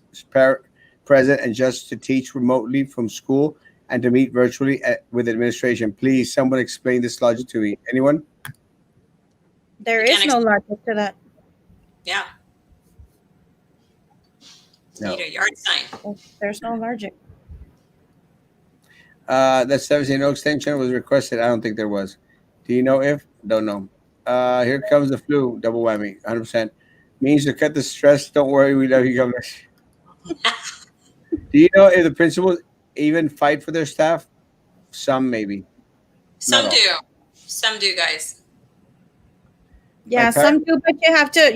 present and just to teach remotely from school and to meet virtually with administration. Please, someone explain this logic to me. Anyone? There is no logic to that. Yeah. No. Need a yard sign. There's no logic. That 17 no extension was requested. I don't think there was. Do you know if? Don't know. Here comes the flu. Double whammy. 100%. Means to cut the stress. Don't worry. We love you guys. Do you know if the principals even fight for their staff? Some maybe. Some do. Some do, guys. My Yeah, parents, some do, but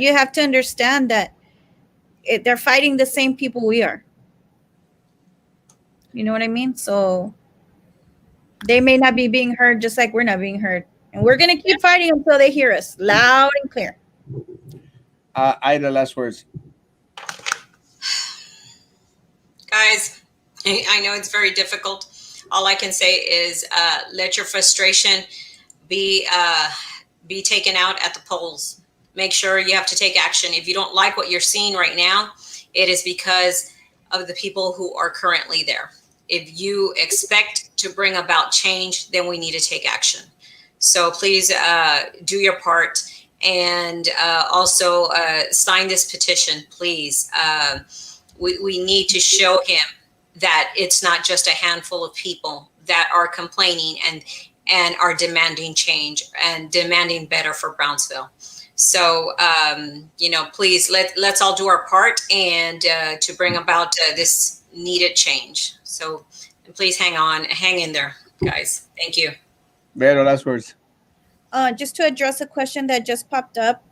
you have to understand that they're fighting the same people we are. You know what I mean? So they may not be being heard just like we're not being heard. And we're going to keep fighting until they hear us loud and clear. Ida, last words. Guys, I know it's very difficult. All I can say is let your frustration be be taken out at the polls. Make sure you have to take action. If you don't like what you're seeing right now, it is because of the people who are currently there. If you expect to bring about change, then we need to take action. So please do your part, and also sign this petition, please. We need to show him that it's not just a handful of people that are complaining and are demanding change and demanding better for Brownsville. So please let's all do our part and to bring about this needed change. So please hang in there, guys. Thank you. Vero, last words. Just to address a question that just popped up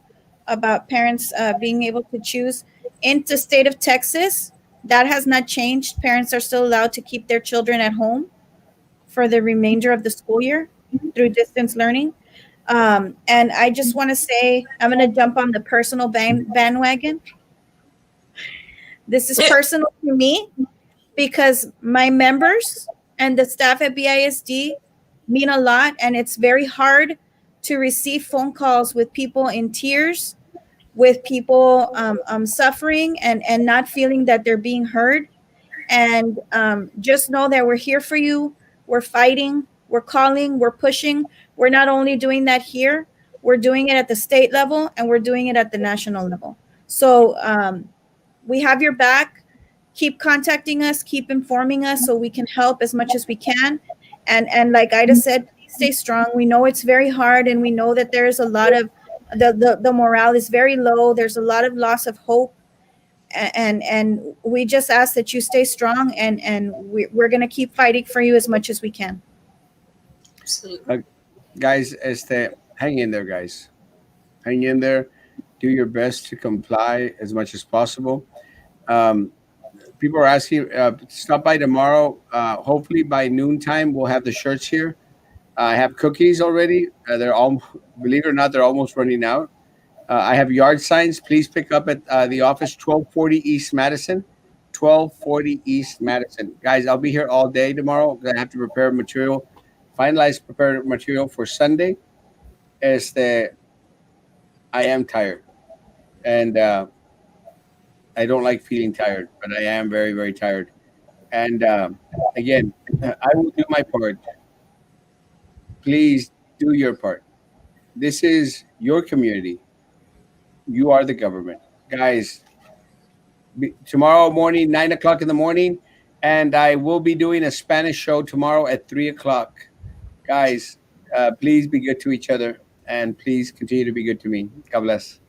about parents being able to choose in the state of Texas, that has not changed. Parents are still allowed to keep their children at home for the remainder of the school year through distance learning. And I just want to say, I'm going to jump on the personal bandwagon. This is personal to me because my members and the staff at BISD mean a lot. And it's very hard to receive phone calls with people in tears, with people suffering and not feeling that they're being heard. And just know that we're here for you. We're fighting, we're calling, we're pushing. We're not only doing that here, we're doing it at the state level and we're doing it at the national level. So we have your back. Keep contacting us, keep informing us so we can help as much as we can. And like Ida said, please stay strong. We know it's very hard and we know that there's a lot of the morale is very low. There's a lot of loss of hope. And we just ask that you stay strong and we're going to keep fighting for you as much as we can. Absolutely. Guys, hang in there, guys. Hang in there. Do your best to comply as much as possible. People are asking, stop by tomorrow. Hopefully by noontime, we'll have the shirts here. I have cookies already. They're all, believe it or not, they're almost running out. I have yard signs. Please pick up at the office, 1240 East Madison. 1240 East Madison. Guys, I'll be here all day tomorrow. I have to prepare material, prepare material for Sunday. I am tired. And I don't like feeling tired, but I am very, very tired. And again, I will do my part. Please do your part. This is your community. You are the government. Guys, tomorrow morning, 9 o'clock in the morning, and I will be doing a Spanish show tomorrow at 3 o'clock. Guys, please be good to each other and please continue to be good to me. God bless.